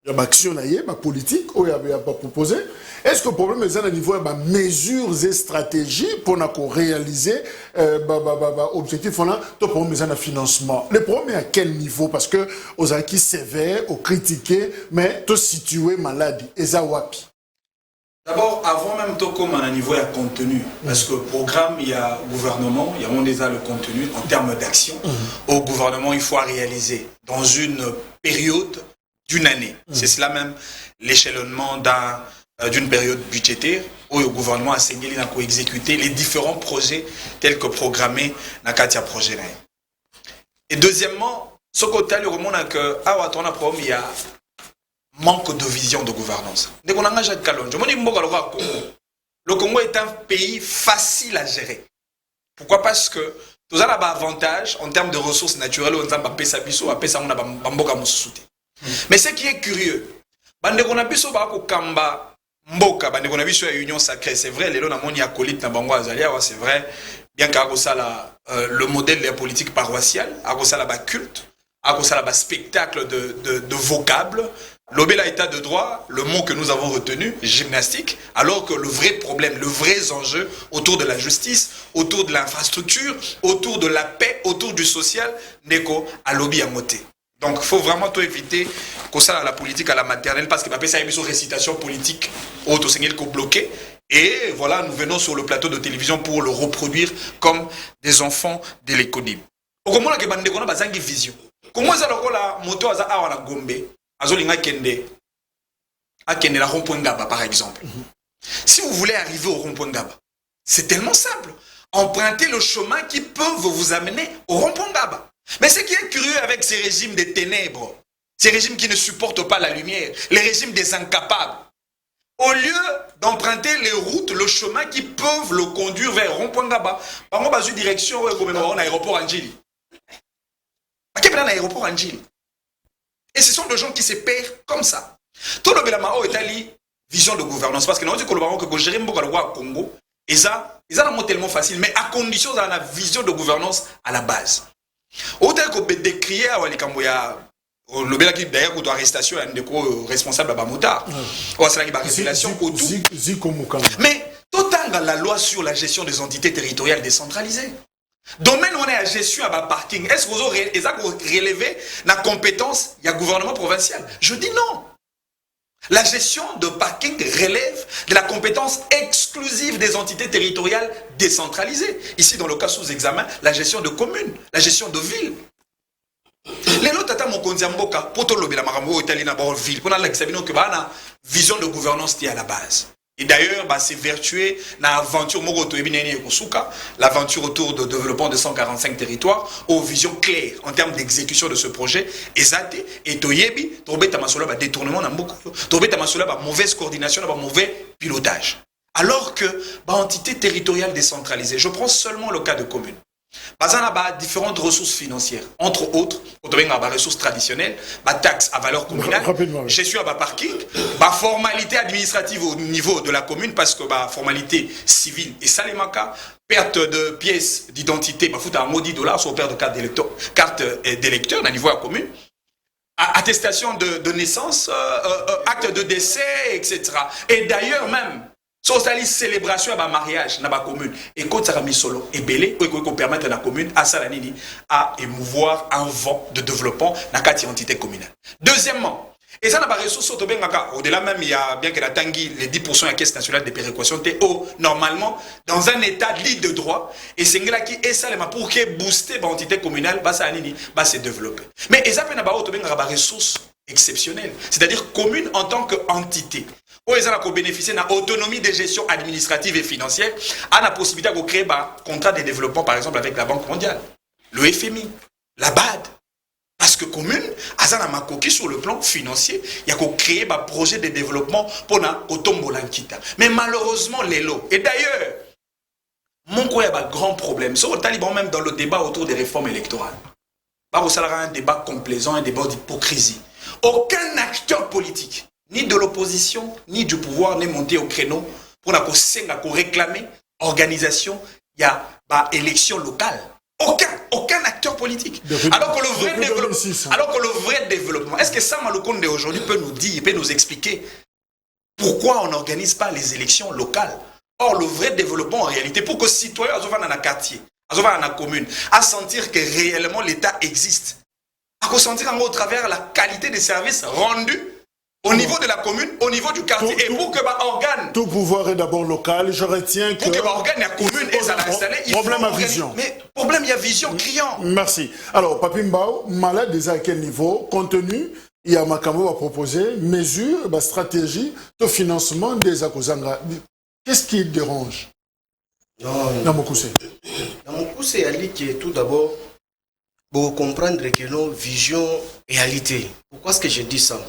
Il y a une action, une politique, il y a proposé. Est-ce que le problème est dans le niveau de mesures et stratégies pour réaliser l'objectif? Le problème est dans le financement. Le problème est à quel niveau? Parce que aux acquis sévères, aux critiqués, mais tout situé maladie. Et ça, wapi? D'abord, avant même tout comme à un niveau, il y a contenu. Parce que programme, il y a gouvernement, il y a déjà le contenu en termes d'action. Au gouvernement, il faut réaliser dans une période d'une année. C'est cela même l'échelonnement d'une période budgétaire où le gouvernement a saigné, il a exécuté les différents projets tels que programmés dans le projet. Et deuxièmement, Ce côté, il remonte que, il y a manque de vision de gouvernance. Dès qu'on engage avec Kalonjo, le Congo est un pays facile à gérer. Pourquoi? Parce que tout ça a un avantage en termes de ressources naturelles. Mais ce qui est curieux, bande qu'on a biso ba ko kamba mboka, bande qu'on a biso union sacrée, c'est vrai, les lona moni acolyte na bango azalia, c'est vrai, bien qu'à ça le modèle de la politique paroissiale, à ça la culte, à ça la spectacle de vocables. L'obéla état de droit, le mot que nous avons retenu, gymnastique, alors que le vrai problème, le vrai enjeu autour de la justice, autour de l'infrastructure, autour de la paix, autour du social, n'est qu'à lobby à moté. Donc il faut vraiment tout éviter que ça la politique à la maternelle, parce que ça a une récitation politique auto-seigneur bloqué. Et voilà, nous venons sur le plateau de télévision pour le reproduire comme des enfants de l'économie. Au comment que bande qu'on a besoin de vision. Comment ça la moto à la Gombe? Azolinga kende la rond-point Ngaba par exemple. Si vous voulez arriver au rond-point Ngaba, c'est tellement simple. Empruntez le chemin qui peut vous amener au rond-point Ngaba. Mais ce qui est curieux avec ces régimes des ténèbres, ces régimes qui ne supportent pas la lumière, les régimes des incapables, au lieu d'emprunter les routes, le chemin qui peuvent le conduire vers rond-point Ngaba, par exemple, dans une direction où l'aéroport Anjili. Quel est l'aéroport Anjili? Et ce sont des gens qui se perdent comme ça. Tout le Bélamao est allé vision de gouvernance. Parce que nous avons dit que gérer au Congo, et ça, c'est un mot tellement facile, mais à condition d'avoir une vision de gouvernance à la base. Autant qu'on peut décrire à Walikamboya, le Béla qui d'ailleurs pour arrestation, un des responsable à Bamouta, ou à la révélation autour. Mais tout la loi sur la gestion des entités territoriales décentralisées. Domaine où on est à gestion à parking, est-ce que vous avez relevé la compétence du gouvernement provincial? Je dis non. La gestion de parking relève de la compétence exclusive des entités territoriales décentralisées. Ici, dans le cas sous examen, la gestion de communes, la gestion de villes. Les autres tata mokonziamboka pour tout le la marambo italien à ville pour la vision de gouvernance qui est à la base. Et d'ailleurs, c'est vertué dans l'aventure l'aventure autour du développement de 145 territoires, aux visions claires en termes d'exécution de ce projet. Et Toyebi, Tobé Tamasola, détournement dans beaucoup, Tobé Tamasola, mauvaise coordination, mauvais pilotage. Alors que, entité territoriale décentralisée, je prends seulement le cas de communes. Parce qu'on a différentes ressources financières, entre autres, ressources traditionnelles, taxes à valeur communale, gestion à parking, formalité administrative au niveau de la commune, parce que formalité civile et salemaka, perte de pièces d'identité, faut un maudit dollar sur perte de carte d'électeur au niveau de la commune, attestation de naissance, acte de décès, etc. Et d'ailleurs même, socialiste célébration à mariage dans la commune et quand ça a mis solo et belé pour permettre à la commune à émouvoir un vent de développement dans la entité communale. Deuxièmement, et ça n'a pas ressources au-delà même il y a bien que la Tanguy les 10% de la caisse nationale de péréquation normalement dans un état libre de droit et c'est là qui est ça pour que booster l'entité communale va se développer. Mais et ça peut n'avoir des ressources exceptionnelles, c'est-à-dire commune en tant qu'entité. Ils ont bénéficié de l'autonomie de gestion administrative et financière, à la possibilité de créer un contrat de développement, par exemple, avec la Banque mondiale, le FMI, la BAD. Parce que commune, sur le plan financier, il y a créé un projet de développement pour Otombolankita. Mais malheureusement, les lots. Et d'ailleurs, il y a un grand problème. Sur le Taliban, même dans le débat autour des réformes électorales, il y a un débat complaisant, un débat d'hypocrisie. Aucun acteur politique, ni de l'opposition, ni du pouvoir, n'est monté au créneau pour réclamer organisation, il y a élection locale. Aucun acteur politique. Alors que le vrai développement, est-ce que Sam Maloukonde aujourd'hui peut nous dire, peut nous expliquer pourquoi on n'organise pas les élections locales? Or, le vrai développement en réalité, pour que les citoyens soient dans le quartier, dans la commune, à sentir que réellement l'État existe, à ressentir au travers la qualité des services rendus au niveau de la commune, au niveau du quartier, et pour que l'organe... Tout pouvoir est d'abord local, je retiens que... Pour que l'organe, la commune, et ça l'a installé, il faut... Problème à vision. Mais problème, il y a vision criant. Merci. Alors, Papi Mbao, malade déjà à quel niveau? Contenu, il y a Makambo va proposer mesures, stratégie de financement des Akozanga. Qu'est-ce qui dérange? Non, dans mon coup, c'est Ali qui est tout d'abord pour comprendre que nos visions réalité. Pourquoi est-ce que je dis ça?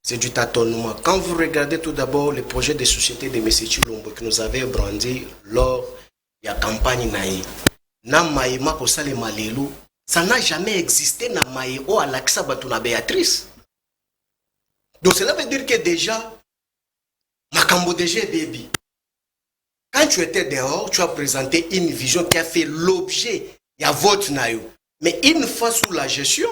C'est du tâtonnement. Quand vous regardez tout d'abord le projet de société de M. Chilombo que nous avait brandi lors de la campagne Naï, ça n'a jamais existé na Maï ou à l'Aksa Batuna Béatrice. Donc cela veut dire que déjà, Makambo déjà baby. Quand tu étais dehors, tu as présenté une vision qui a fait l'objet de votre naïo. Mais une fois sous la gestion,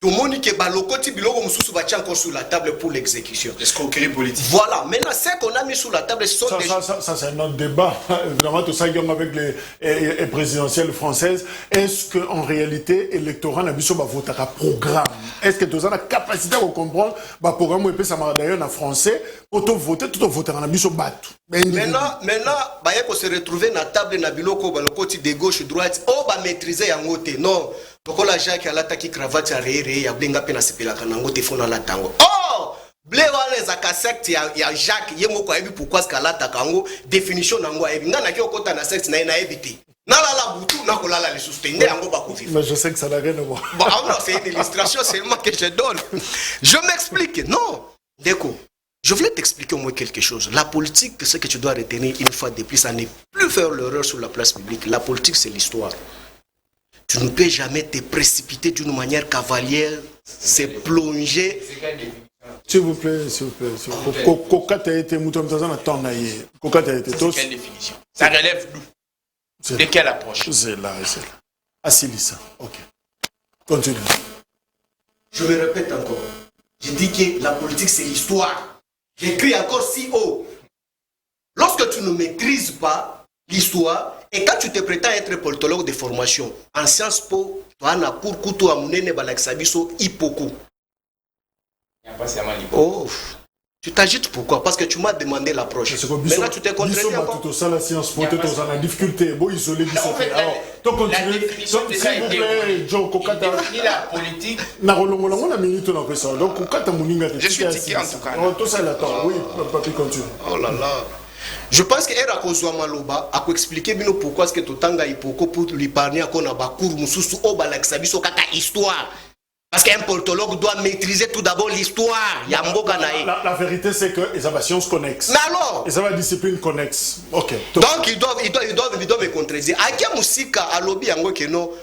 tout le monde qui est encore sur la table pour l'exécution. L'escroquerie politique. Voilà. Maintenant, ce qu'on a mis sur la table, ce sont des... Ça, c'est un autre débat. Évidemment, tout ça, avec les présidentielles françaises. Est-ce qu'en réalité, l'électorat n'a pas voté un programme? Est-ce que tout ça a la capacité de comprendre le programme où ça m'a d'ailleurs en français pour tout voter en abisso battu? Maintenant, il faut se retrouver dans la table de Nabiloko, le côté de gauche, droite, on va maîtriser un côté. Non. Donc, la Jacques a l'attaqué cravate à Ré, a blinga pena sepela kanango te fona la tango. Oh! Blewa les akasect ya Jacques, yemoko ebi pourquoi ce kala takango définition nango ebi ngana ki okota na secte na ebiti. Na la butu na kolala les soutenir yango ba kofi. Mais je sais que ça n'a rien à voir. Bon, non, c'est une illustration seulement que je donne. Je m'explique. Non. Déco. Je voulais t'expliquer au moins quelque chose. La politique, ce que tu dois retenir une fois de plus, ça n'est plus faire l'erreur sur la place publique. La politique, c'est l'histoire. Tu ne peux jamais te précipiter d'une manière cavalière, se plonger. S'il vous plaît, s'il vous plaît. Coca t'a été mouton dans un temps naïe. Coca t'a été tous. C'est quelle définition? Ça relève d'où? De quelle approche? C'est là. Assilissa. Ok. Continue. Je me répète encore. Je dis que la politique, c'est l'histoire. J'écris encore si haut. Lorsque tu ne maîtrises pas l'histoire, et quand tu te prétends être politologue de formation, en Sciences Po, tu as un cours couteau à mounene balaksabiso hipoko. Oh, tu t'agites pourquoi? Parce que tu m'as demandé l'approche. Maintenant, tu t'es contredit encore. Tout ça, la Sciences Po, tu es dans la difficulté. Bon, isolé, alors, tu continues. S'il vous plaît, John Kokata. La politique. Donc, Kokata Mouninga. Je suis tiqué en tout cas. Tout ça, là, oui, papi, continue. Oh là là. Je pense que Era Kozwa Maloba a expliqué bien pourquoi est-ce que Totanga Ipoko pour lui parler à Konabakour Moussousou Obalaksabiso Kaka histoire. Parce qu'un politologue doit maîtriser tout d'abord l'histoire. La vérité, c'est que les sciences connexes. Mais alors? Les disciplines connexes. Ok. Donc, ils doivent me contredire. Akia Moussika a lobby en Gokeno.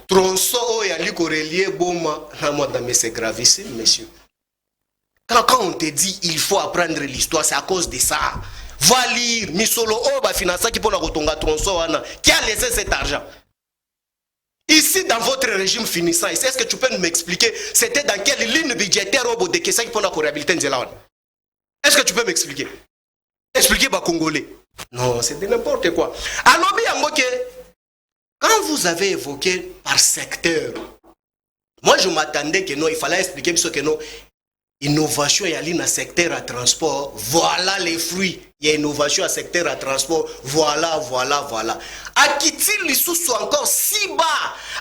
Tronçon et Ali Corelier Boma. Mais c'est gravissime, monsieur. Quand on te dit il faut apprendre l'histoire, c'est à cause de ça. Va lire Misolo Oba Finança qui pour la Rotonga Tronçon. Qui a laissé cet argent? Ici, dans votre régime finissant, est-ce que tu peux m'expliquer c'était dans quelle ligne budgétaire au bout de qui pour la réhabiliter Nzelawan? Est-ce que tu peux m'expliquer? Expliquez aux Congolais. Non, c'est de n'importe quoi. Alors, bien, quand vous avez évoqué par secteur, moi je m'attendais que non, il fallait expliquer que non, innovation, il y a une secteur à transport, voilà les fruits. Il y a innovation à secteur à transport, voilà. À quitter les sous encore si bas,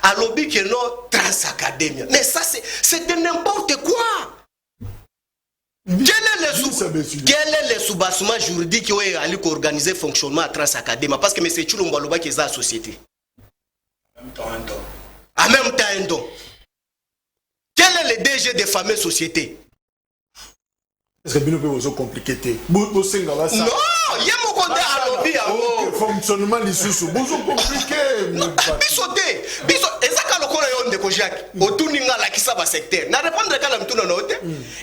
à lobby que non, Transacadémia. Mais ça, c'est de n'importe quoi. Quel est le sous-bassement juridique qui a organisé le fonctionnement à Transacadémia? Parce que M. Chulomba qui est la société. En même temps, un don. Quel est le DG des fameuses sociétés? Est-ce que c'est compliqué? Non, il y a mon compte à lobby. Le fonctionnement des sous, c'est compliqué. Bisoté. Et ça, quand on a de Kojak, au Tuninga, la qui va secteur. N'a répondre qu'à la mtouna note.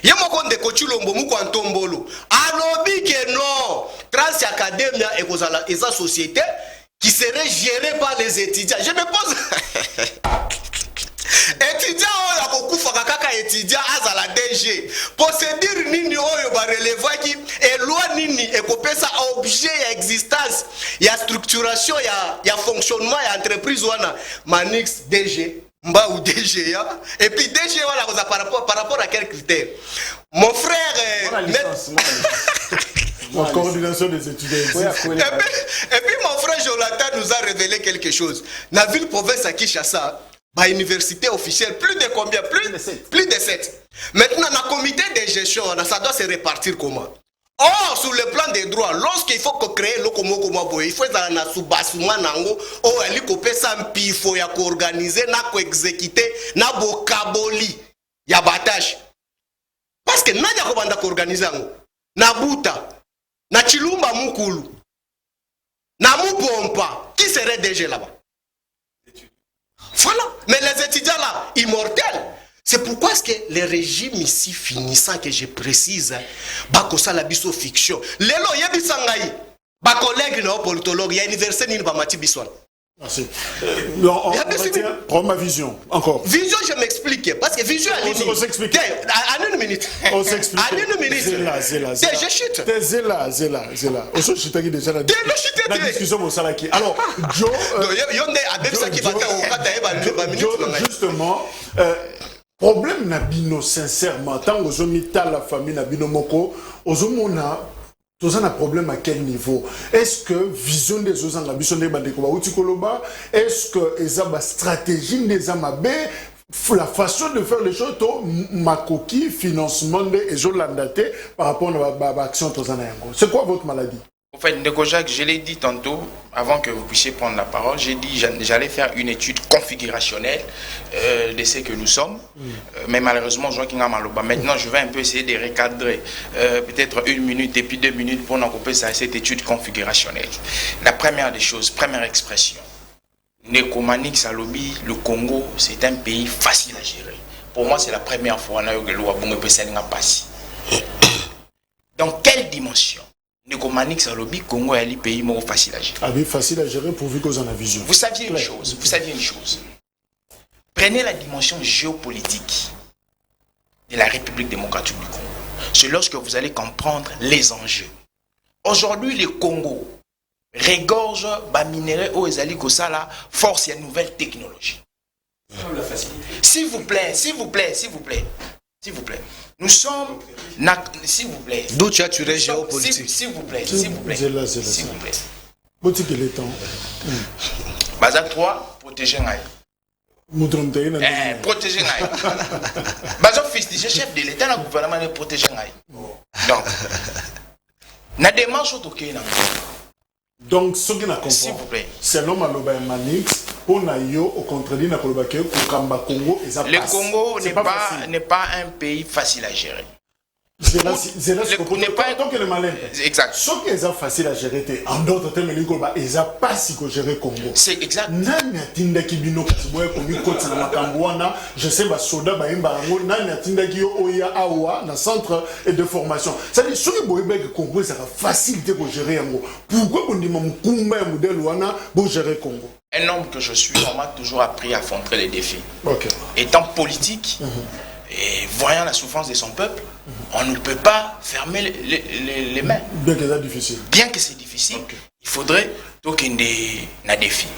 Il y a mon compte de Kochulombo, Moukantombolo. À lobby que non. Trans Academia et sa société qui serait gérée par les étudiants. Je me pose. Étudiant étudiant à la DG procédure nini oyo ba relevaki et loi nini et kopé ça objet ya existence ya structuration ya fonctionnement ya entreprise wana manix DG mba ou DG ya et puis DG voilà par rapport à quel critère mon frère la coordination des étudiants et puis mon frère Jonathan nous a révélé quelque chose la ville province à Kinshasa. Bah, université officielle, plus de combien? Plus de 7. Maintenant, le comité de gestion, ça doit se répartir comment? Or, sur le plan des droits, lorsqu'il faut créer le Komo, il faut être dans soubassement nango, ou ali kopé sans pifo ya ko organiser, na ko exécuter, na bo kaboli, ya batache. Parce que nanya ko banda ko organiser ngo, na buta, na chilumba mukulu, na mupompa, qui serait déjà là-bas? Voilà, mais les étudiants là, immortels. C'est pourquoi est-ce que les régimes ici finissant, que je précise, bakosa la biso fiction. Lelo yebisangai, ba collègue no politologue, ya université ni ba mati biswan. Merci. Prends ma vision, encore. Vision, je m'explique. Parce que vision, on s'explique. En une minute. On s'explique. En une minute. Zéla. Je chute. Zéla. On se chute déjà la discussion au salaki. Alors, Joe. Justement, problème nabino sincèrement, tant aux omita la famille nabino moko, aux omona. Tous un problème à quel niveau? Est-ce que vision des autres en ambition des bandeko ba utikoloba? Est-ce que eza ba stratégie des amabé? La façon de faire les choses, to makoki financement des ezolandate par rapport à l'action tous en yango. C'est quoi votre maladie? En fait, Ndeko Jacques, je l'ai dit tantôt, avant que vous puissiez prendre la parole, j'ai dit j'allais faire une étude configurationnelle de ce que nous sommes. Mais malheureusement, Joaquin Amaloba, maintenant je vais un peu essayer de recadrer peut-être 1 minute et puis 2 minutes pour couper cette étude configurationnelle. La première des choses, première expression. Ndeko Manik Salobi, le Congo, c'est un pays facile à gérer. Pour moi, c'est la première fois que l'on a passé. Dans quelle dimension? Ndeko Manik Salobi, Congo est un pays facile à gérer. Ah oui, facile à gérer pourvu qu'on en a vision. Vous saviez une chose. Prenez la dimension géopolitique de la République démocratique du Congo. C'est lorsque vous allez comprendre les enjeux. Aujourd'hui, le Congo regorge des minéraux aux Ezali Kosala, force et nouvelles technologies. S'il vous plaît. Nous sommes. S'il vous plaît. D'où tu as tiré géopolitique? S'il vous plaît. Boutique le temps. Bazak 3, protégez Ngaï. Protéger Ngaï. Bazak fils, chef de l'État, le gouvernement de protéger Ngaï. Donc, na démarche autoké. Donc, ce qui n'a compris, c'est l'homme à l'Oba Manix, pour Nayo, au contraire, n'a pas le Congo. Le Congo n'est pas un pays facile à gérer. n'est pas tant que le malin. Exact. Ce qui est facile à gérer, en d'autres termes, ils n'ont pas si que gérer Congo. C'est exact. Nani atinda kibino kasiboye komi koti na makambuana, je sais ba soda ba imba ngo nani atinda ki oya awa na centre de formation. Ça dit ce qui boyebe que Congo ça facile de gérer ngo. Pourquoi on dit mon kumba modèle wana pour gérer Congo? Un homme que je suis, on m'a toujours appris à affronter les défis. Okay. Étant politique et voyant la souffrance de son peuple, on ne peut pas fermer les mains. Bien que c'est difficile. Bien que c'est difficile, il faudrait qu'il y ait des défis.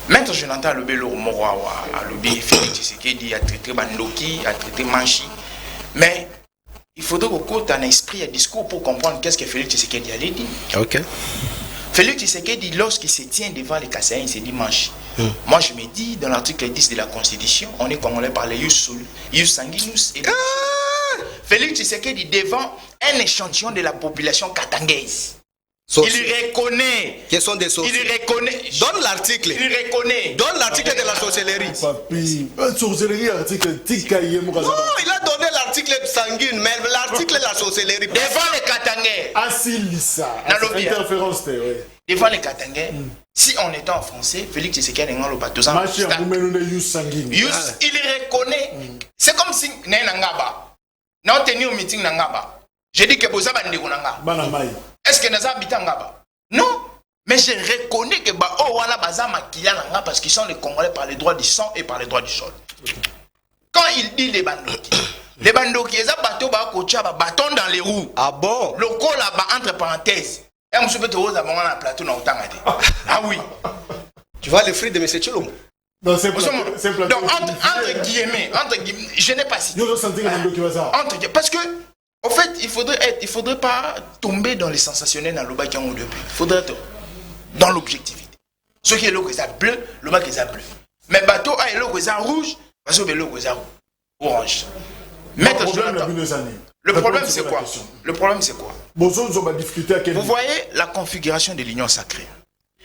Maintenant, je l'entends le Bélo Moroa, le Félix Tshisekedi a traité Bandoki, a traité Manchi. Mais il faudrait qu'on ait un esprit, un discours pour comprendre qu'est-ce que Félix Tshisekedi allait dire. Ok. Félix Tshisekedi, lorsqu'il se tient devant les Kassaïens, il se dit Manchi. Moi, je me dis, dans l'article 10 de la Constitution, on est congolais par les Ius Sanguinus et Félix Tshisekedi devant un échantillon de la population katangaise. Il reconnaît. Quels sont des sources? Il reconnaît. Donne l'article. Il reconnaît. Donne l'article de la sorcellerie. Papi, sorcellerie, article Tikaye. Non, il a donné l'article sanguine, mais l'article de la sorcellerie. Devant les Katangais. Assilissa. Interférence, oui. Devant les Katangais. Si on était en français, Félix Tshisekedi est le bateau. Il reconnaît. C'est comme si Nangaba. N'a tenu au meeting Nangaba. J'ai dit que vous avez un Nangaba. Est-ce que nous habitons Ngaba? Non. Mais je reconnais que parce qu'ils sont les Congolais par les droits du sang et par les droits du sol. Quand il dit les bandoki, ils ont bâton dans les roues. Ah bon? Le col là-bas, entre parenthèses. Et on se peut trouver un plateau dans le temps. Ah oui. Tu vois les fruits de M. Tchilom? Non, c'est plateau. Donc, entre guillemets, je n'ai pas cité. Parce que, en fait, il faudrait pas tomber dans les sensationnels dans le bas qui ont au début. Il faudrait être dans l'objectivité. Ce qui est l'eau que ça bleu, le bas qui est bleu. Mais bateau a l'eau que ça rouge, parce que l'eau que ça orange. Le problème, c'est quoi? Le problème, c'est quoi? Vous voyez la configuration de l'union sacrée.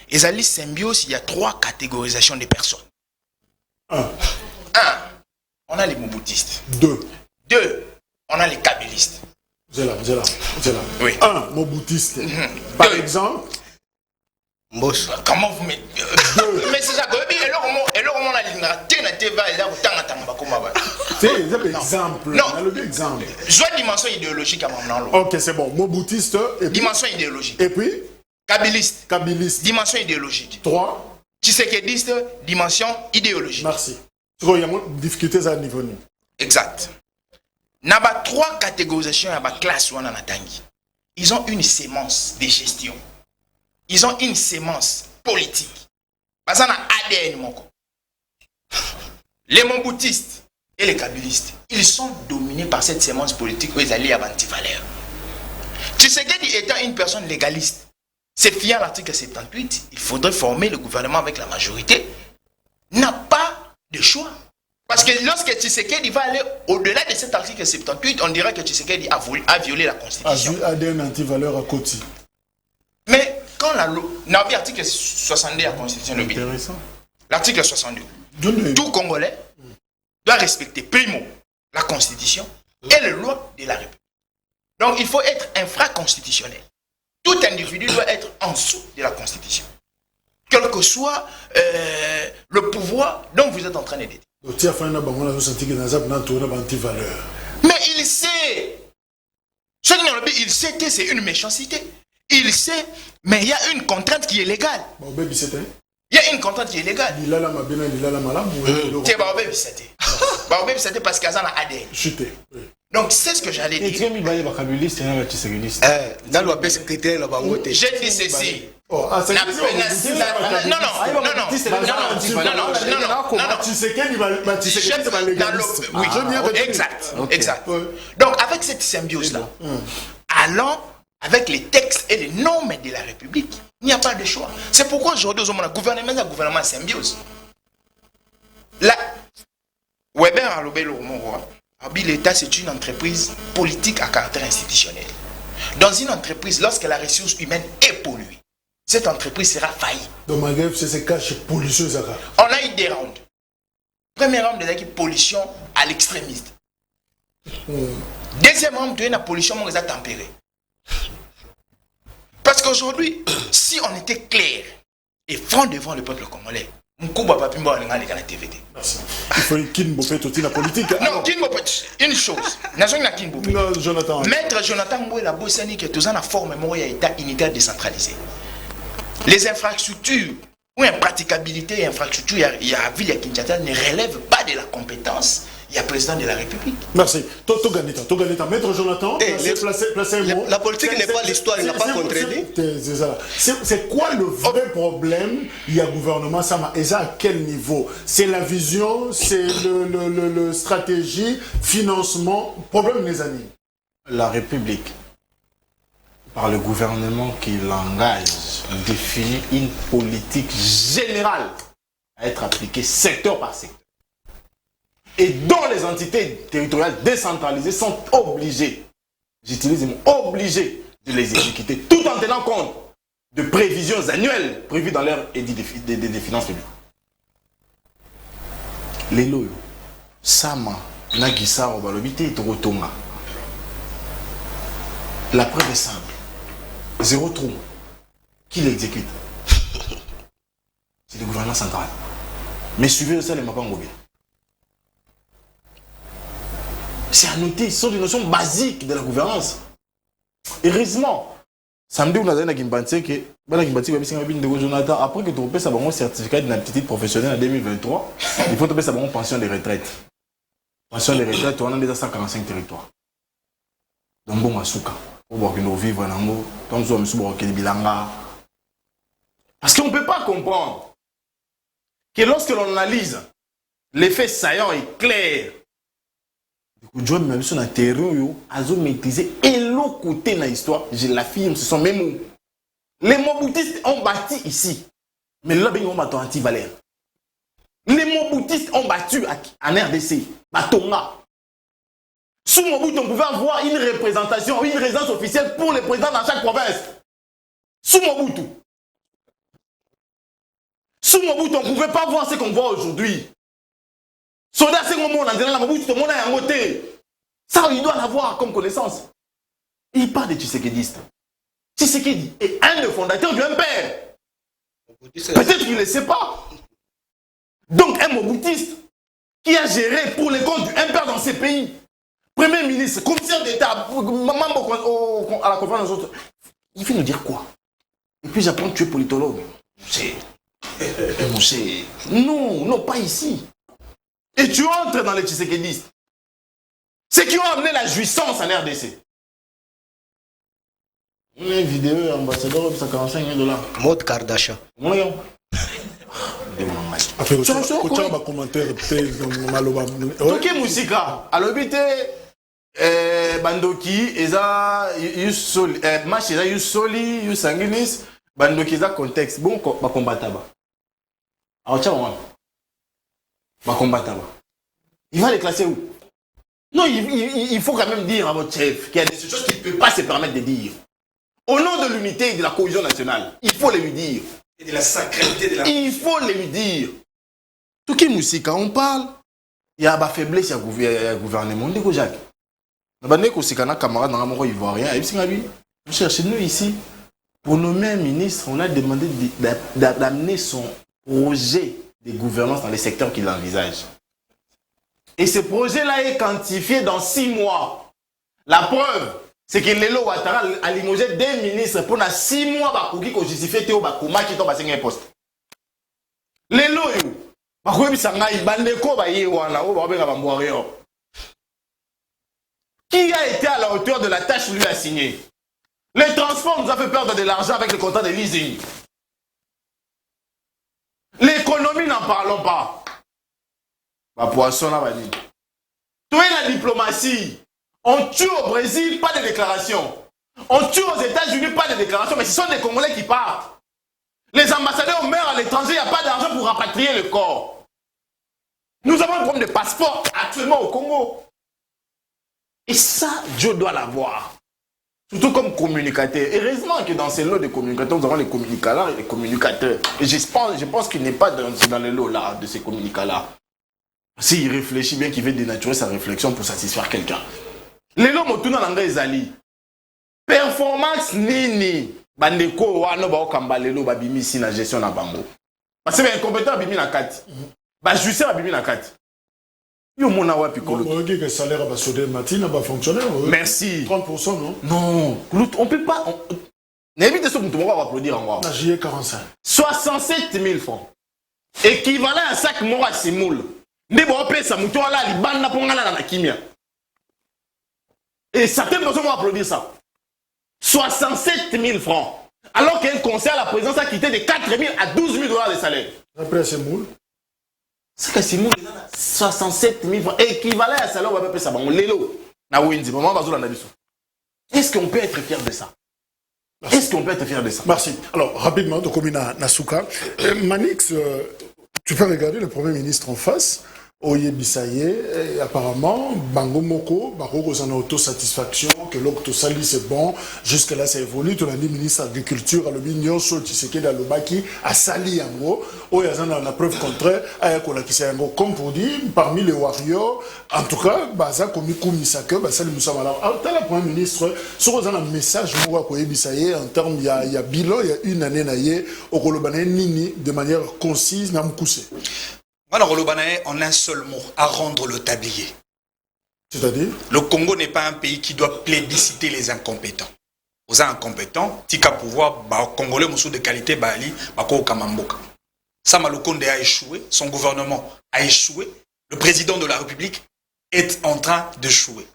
Ezali symbiose, il y a 3 catégorisations de personnes. 1. On a les moboutistes. 2. On a les kabylistes. Oui. 1. Moboutiste. Par exemple. Comment vous mettez? Mais c'est ça. Et là, on a exemple. Non. Soit dimension idéologique à mon nom. Ok, c'est bon. Moboutiste. Dimension idéologique. Et puis Kabbyliste. Dimension idéologique. 3. Tshisekediste. Dimension idéologique. Merci. Il y a des difficultés à niveau. Exact. Il y a 3 catégorisations, il y a classe. Ils ont une sémence de gestion. Ils ont une sémence politique. Parce qu'on a ADN. Les momboutistes et les kabbalistes, ils sont dominés par cette sémence politique où ils allaient à anti-valeur. Tshisekedi étant une personne légaliste, c'est fiant à l'article 78, il faudrait former le gouvernement avec la majorité, n'a pas de choix. Parce que lorsque Tshisekedi va aller au-delà de cet article 78, on dirait que Tshisekedi a violé la Constitution. ADN anti-valeur à côté. Mais quand l'article 62 de la Constitution, l'article 62, tout Congolais doit respecter, primo, la Constitution et les lois de la République. Donc il faut être infraconstitutionnel. Tout individu doit être en dessous de la Constitution. Quel que soit le pouvoir dont vous êtes en train de détenir. Mais il sait. Il sait que c'est une méchanceté. Il sait, mais il y a une contrainte qui est légale. Il y a une contrainte qui est légale. C'est parce qu'il y a un ADN. Donc c'est ce que j'allais dire. J'ai dit ceci. Non. Exact. Donc avec cette symbiose-là, allons avec les textes et les normes de la République. Il n'y a pas de choix. C'est pourquoi aujourd'hui, le gouvernement symbiose. Là, Weber a lobé le roi. L'État, c'est une entreprise politique à caractère institutionnel. Dans une entreprise, lorsque la ressource humaine est polluée, cette entreprise sera faillie. Donc, ma grève, c'est ce cas chez pollution. On a eu des rounds. Premier round, c'est la pollution à l'extrémiste. Deuxième round, c'est la pollution tempérée. Parce qu'aujourd'hui, si on était clair et franc devant le peuple congolais, il faut qu'il me la politique. Non, une chose. Maître Jonathan Mboué, Bossani, qui est tous en forme et état unitaire décentralisé. Les infrastructures ou impraticabilité et infrastructure, il y a ville à Kinshasa ne relève pas de la compétence. Il y a président de la République. Merci. Toganita. Maître Jonathan, placez un mot. La politique n'est pas l'histoire, il n'a pas contredit. C'est quoi le vrai problème? Il y a gouvernement, ça et ça à quel niveau? C'est la vision, c'est le stratégie, financement, problème des années. La République, par le gouvernement qui l'engage, définit une politique générale à être appliquée secteur par secteur. Et dont les entités territoriales décentralisées sont obligées, j'utilise le mot obligées, de les exécuter, tout en tenant compte de prévisions annuelles prévues dans leur édit des finances publiques. Les loyaux, Sama, Nagisa, Obalobité, Torotonga. La preuve est simple. 0 trou. Qui l'exécute? C'est le gouvernement central. Mais suivez aussi les Mapangobé. C'est à noter, ce sont des notions basiques de la gouvernance. Heureusement, samedi, on a dit que Jonathan, après que tu aies un certificat d'inaptitude professionnelle en 2023, il faut que tu aies une pension de retraite. Pension de retraite, on a déjà 145 territoires. Donc, bon, Asuka, on va vivre en amour, comme ça, on va bilanga. Parce qu'on ne peut pas comprendre que lorsque l'on analyse l'effet saillant et clair, John même sur un terrain, ils ont maîtrisé et l'autre côté de l'histoire, je l'affirme, ce sont mes mots. Les moboutistes ont bâti ici, mais là, ils ont battu anti-valeur. Les moboutistes ont battu en RDC, Batonga. Sous Mobutu, on pouvait avoir une représentation, une résidence officielle pour les présidents dans chaque province. Sous Mobutu. Sous Mobutu, on ne pouvait pas voir ce qu'on voit aujourd'hui. Soldat, c'est mon monde, la Mobutu, tout le monde a un côté. Ça, il doit l'avoir comme connaissance. Il parle de Tshisekidiste. Tshisekedi est un des fondateurs du MPR. Peut-être qu'il ne le sait pas. Donc, un Mobutiste qui a géré pour les comptes du MPR dans ces pays. Premier ministre, commissaire d'État, membre à la conférence des autres. Il fait nous dire quoi? Et puis j'apprends que tu es politologue. Non, non, pas ici. Et tu entres dans les Tshisekedistes. Ceux qui ont amené la jouissance en RDC. Une vidéo, ambassadeur, ça 45 000 $. Mode Kardashian. Après, tu as un commentaire peut-être. Toki Musika, alobite Bandoki, Eza Yusoli, match Eza Yusoli, Yusanginis, Bandoki Eza contexte. Bon, ba combataba. Alors, tiens, ba combataba. Il va les classer où? Non, il faut quand même dire à votre chef qu'il y a des choses qu'il ne peut pas se permettre de dire. Au nom de l'unité et de la cohésion nationale, il faut les lui dire. Et de la sacralité de la... Il faut les lui dire. Tout qui musique, quand on parle, il y a une faiblesse au gouvernement. On dit que Jacques, on a un camarade dans le ivoirien. Chez nous ici, pour nommer un ministre, on a demandé d'amener son projet de gouvernance dans les secteurs qu'il envisage. Et ce projet-là est quantifié dans 6 mois. La preuve, c'est que Lelo Ouattara a limogé 2 ministres pour 6 mois pour justifier Théo Bakuma qui tombe à 5 postes. Lelo, qui a été à la hauteur de la tâche lui assignée? Les transports nous a fait perdre de l'argent avec le contrat de leasing. L'économie, n'en parlons pas. Poisson là, toi et la diplomatie. On tue au Brésil, pas de déclaration. On tue aux États-Unis, pas de déclaration. Mais ce sont des Congolais qui partent. Les ambassadeurs meurent à l'étranger, il n'y a pas d'argent pour rapatrier le corps. Nous avons un problème de passeport actuellement au Congo. Et ça, Dieu doit l'avoir. Surtout comme communicateur. Heureusement que dans ces lots de communicateurs, nous avons les communicateurs et les communicateurs. Et je pense qu'il n'est pas dans les lots là, de ces communicateurs-là. S'il réfléchit bien, qu'il veut dénaturer sa réflexion pour satisfaire quelqu'un. Les lots motuna nanga ezali. Performance nini. Bandeko wana ba okamba lelo ba bimi si na gestion na bango. Parce que incompétent bimi na kati. Ba justice ba bimi na kati. Yo mona wapi kolo. On dit que le salaire va sauter matin va fonctionner. Merci. 30% non? Non, on peut pas n'évite ce que tout le monde va applaudir en moi. J'y ai 45. 67 000 francs. Équivalent à 5 mois à Simoul. Ndebo pesa mutu ala libanda pongala na kimia. Et certaines personnes vont applaudir ça. 67 000 francs. Alors qu'un conseil à la présidence a quitté de 4 000 à 12 000 $ de salaire. Après, c'est moule. C'est que c'est moule. 67 000 francs. Équivalent à salaire, on va payer ça. Est-ce qu'on peut être fier de ça? Est-ce qu'on peut être fier de ça? Merci. Alors, rapidement, de Komina Nasuka. Manix, tu peux regarder le Premier ministre en face. Oye Bissaye, apparemment, Bango Moko, Baroko en autosatisfaction, que l'octo sali c'est bon, jusque-là ça évolue, tu l'as dit, ministre de l'Agriculture, à l'Obignon, sur Tshisekedi, à l'Obaki, à Sali, en gros, Oye Zana, la preuve contraire, à Yakola qui s'est en gros, comme pour dire, parmi les warriors, en tout cas, Baza, comme Misake, Basali Moussa Malam. Alors, t'as la Premier ministre, sur un message, moi, Oye Bissaye, en termes, il y a bilan, il y a une année, naïe, au Kolobane Nini, de manière concise, Namkousé. Voilà, Rolobanae, en un seul mot, à rendre le tablier. C'est-à-dire? Le Congo n'est pas un pays qui doit plébisciter les incompétents. Aux incompétents, tika pouvoir, Congolais, moussou de qualité, Bali, Bako Kamamboka. Samalokonde a échoué, son gouvernement a échoué, le président de la République est en train d'échouer.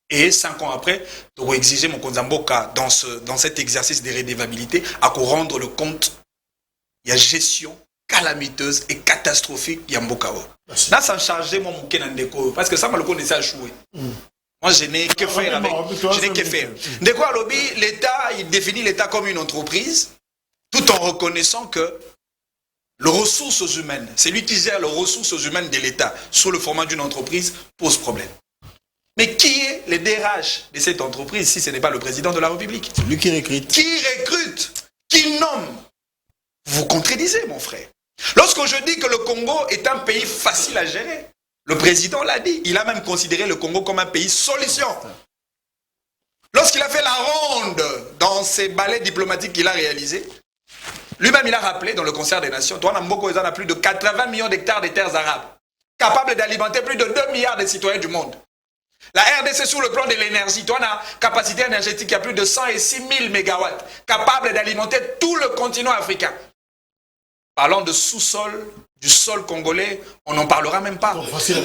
Et 5 ans après, tu dois exiger mon Konzamboka dans cet exercice de redevabilité à rendre le compte. Il y a gestion calamiteuse et catastrophique Yambokao. Là, ça a changé mon Moukenandeko. Parce que ça m'a le connaissé à jouer. Moi, je n'ai que faire avec. Je n'ai que faire. Ndeko Alobi, l'État, il définit l'État comme une entreprise, tout en reconnaissant que les ressources humaines, c'est lui qui gère les ressources humaines de l'État sous le format d'une entreprise, pose problème. Mais qui est le DRH de cette entreprise si ce n'est pas le président de la République? C'est lui qui recrute. Qui recrute? Qui nomme? Vous contredisez, mon frère. Lorsque je dis que le Congo est un pays facile à gérer, le président l'a dit. Il a même considéré le Congo comme un pays solution. Lorsqu'il a fait la ronde dans ces ballets diplomatiques qu'il a réalisés, lui-même il a rappelé dans le concert des nations, toi, Namboko, il en a plus de 80 millions d'hectares de terres arabes, capables d'alimenter plus de 2 milliards de citoyens du monde. La RDC sur le plan de l'énergie, toi, on a capacité énergétique à plus de 106 000 mégawatts, capable d'alimenter tout le continent africain. Parlant de sous-sol, du sol congolais, on n'en parlera même pas.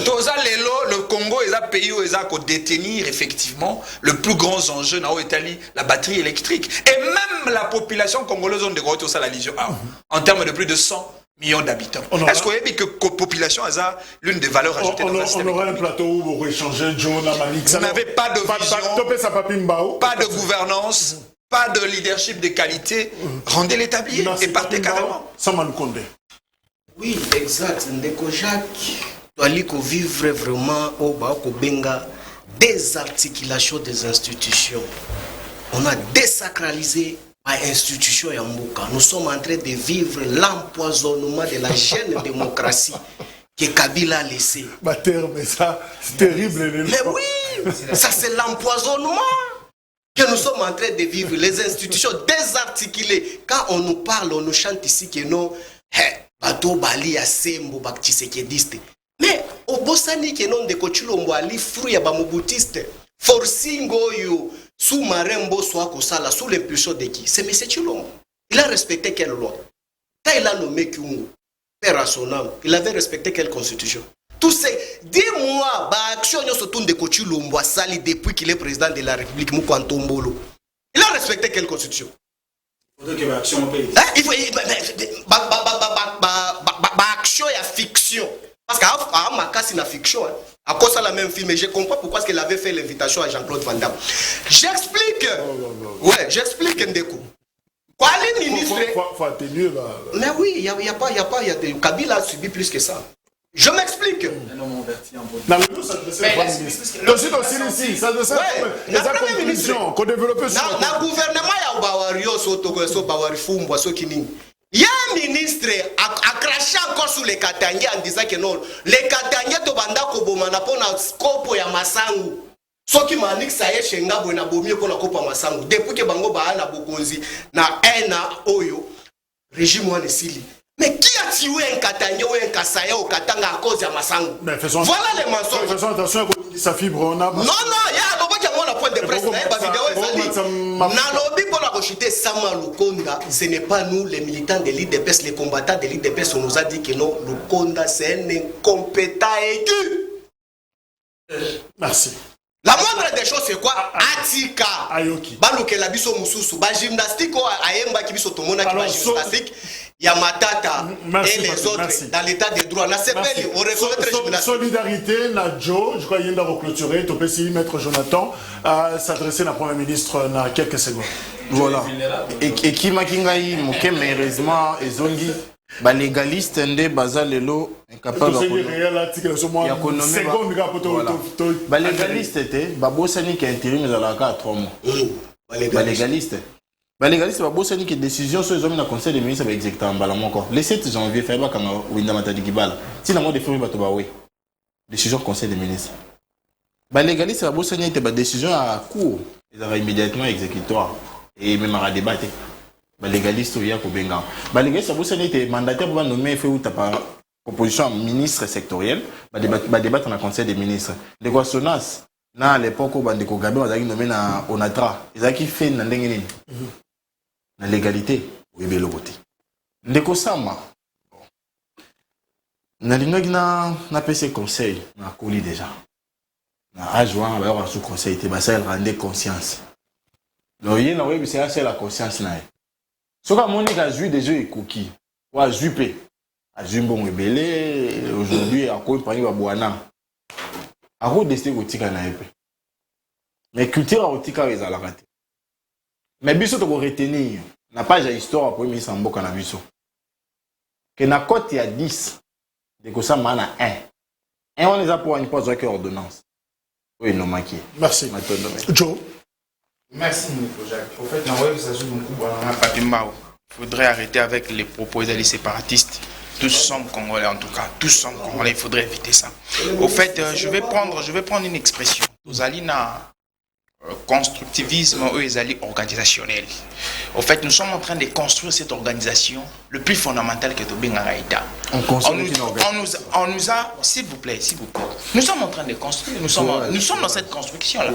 Toza Lelo, le Congo est un pays où il a détenir effectivement le plus grand enjeu dans l'Italie, la batterie électrique. Et même la population congolaise on déroule tout ça la Légion A, en termes de plus de 100 millions d'habitants. Est-ce qu'on a dit que la population a l'une des valeurs ajoutées dans le système? On aura un plateau où vous échangez John, Manix. Vous n'avez pas de vision, pas de gouvernance, pas de leadership de qualité. Rendez l'établi et partez carrément. Samaloukonde. Oui, exact. Ndeko Jacques, doit vivre vraiment au Benga désarticulation des institutions. On a désacralisé institution ya Mbuka. Nous sommes en train de vivre l'empoisonnement de la jeune démocratie que Kabila a laissé. Mais ça, c'est terrible. Mais oui, ça c'est l'empoisonnement que nous sommes en train de vivre. Les institutions désarticulées. Quand on nous parle, on nous chante ici que non, bato bali ya sembo baktisekediste. Mais au Bosani que non de Kochulombo ali fruit ya bamobutiste. Forcing oyo sous-marin Mbosso Kosala sous l'impulsion de qui? C'est M. Chilombo. Il a respecté quelle loi? Quand il a nommé Kyungu, père à son âme, il avait respecté quelle constitution? Tous ces 10 mois, action se tourne de Kochulombo à Sali depuis qu'il est président de la République Moukantombolo. Il a respecté quelle constitution? Il faudrait que l'action paye. Il faut action et fiction. Parce qu'à Makasi na fiction. À cause de la même film, et je comprends pourquoi il avait fait l'invitation à Jean-Claude Van Damme. J'explique. Ouais, j'explique Ndeko. Quoi, les ministres. Mais oui, il n'y a pas. Kabila a subi plus que ça. Je m'explique. Ça il y a un ministre a craché encore sur les Katangais en disant que non, les Katangais to banda ko bomana pona scope ya masangu. Soki manik sa ye shenga bona bomie pona kopa masangu. Depuis que bango ba na bokonzi na ena oyo régime wana sili. Mais qui a tué un Katangais ou un Kassaye au Katanga à cause de masangu? Voilà les mensonges. Faisons attention à sa fibre. Non, il y a un point de presse. Nalobi pour la rechuter Sama Lukonda, ce n'est pas nous les militants de l'IDPS, les combattants de l'IDPS, on nous a dit que non, Lukonda c'est un incompétent aigu. Merci. La moindre des choses c'est quoi? Atika. Ayoki. Baluke la biso mususu, ba gymnastique ayemba ki biso tomona ki ba gymnastique. Yamatata et les autres dans l'état de droit. La CPL, on reconnaît solidarité, Nadjo, je crois qu'il y a reclôturer, tu peux essayer maître Jonathan à s'adresser à la première ministre dans quelques secondes. Voilà. Et qui m'a dit, malheureusement, ils ont dit, les légalistes, les bazalelo, incapable de les légalistes, les qui intérim à 3 mois. Les légalistes. Les légalistes, c'est une décision sur les hommes dans le conseil des ministres va exécuter en bas. Le 7 janvier, il y a si la mort de Fouri Batobawe, décision du conseil des ministres. Les légalistes, c'est une décision à court. Ils avaient immédiatement exécutoire. Et même à débattre. Les légalistes, il y a Kobenga. Les légalistes, c'est un mandataire pour nommer par proposition ministre sectoriel. Débattre dans le conseil des ministres. Les Guasonas, à l'époque où Bandeko Gabé, ils ont nommé na Onatra. Ils ont fait dans l'engagement. La légalité, oui, bien le côté. Ndeko Sama, na PC conseil, na coli déjà. Na ajoint, on va sous conseil, ça rendre conscience. Donc, il y a une c'est la conscience. Ce que Monique a joué déjà est cookie. Ou a jupe. A jumbo rebelle, aujourd'hui, à quoi il parle à Boana. À quoi d'ester au tika na épée. Mais culture au tika les a la raté. Mais biso to retenir na page histoire pour ministre Mboka na biso que na côté il y a 10 de ko ça mana 1 on les a pour une pause avec ordonnance Oui, non, Maki. Merci. Joe. Merci, Nico Jacques. Au fait, il faudrait arrêter avec les propos des séparatistes. Tous sommes Congolais en tout cas. Tous sommes Congolais. Il faudrait éviter ça. Au fait, je vais prendre une expression. Nous allons constructivisme ou les alliés organisationnels. Au fait, nous sommes en train de construire cette organisation le plus fondamental que Tobinga Raïta. On nous a, s'il vous plaît, nous sommes en train de construire, nous sommes dans cette construction-là.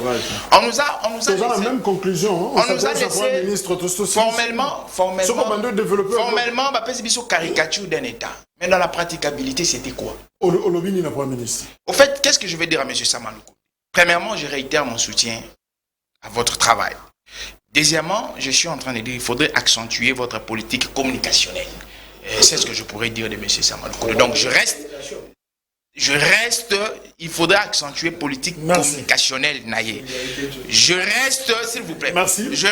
On nous a laissé, la même conclusion. On nous a laissé formellement, caricature d'un État. Mais dans la praticabilité, c'était quoi? Olobini n'a pas ministre. Au fait, qu'est-ce que je vais dire à M. Samaloukou? Premièrement, je réitère mon soutien à votre travail. Deuxièmement, je suis en train de dire qu'il faudrait accentuer votre politique communicationnelle. C'est ce que je pourrais dire de M. Samaloukou. Donc, je reste, il faudrait accentuer politique communicationnelle, Naye. Je reste, s'il vous plaît. Merci. Je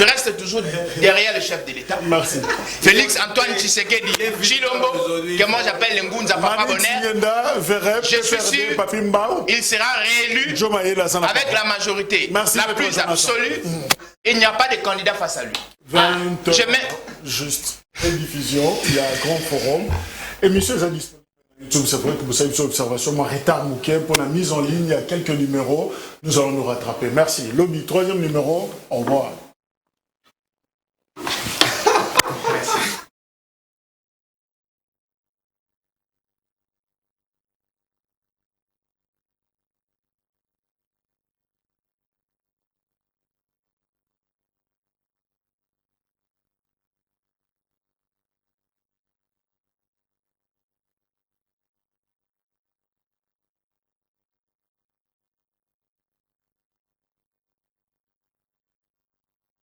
reste toujours derrière le chef de l'État. Merci. Félix Antoine Tshisekedi, Chilombo, que moi j'appelle le Ngunza Papa Bonheur. Je suis sûr il sera réélu avec la majorité la plus absolue. Il n'y a pas de candidat face à lui. Juste rediffusion, il y a un grand forum. Et monsieur Zadis, c'est vrai que vous savez sur l'observation, mon retard mouquet pour la mise en ligne, il y a quelques numéros. Nous allons nous rattraper. Merci. Lobby, 3e numéro. Au revoir.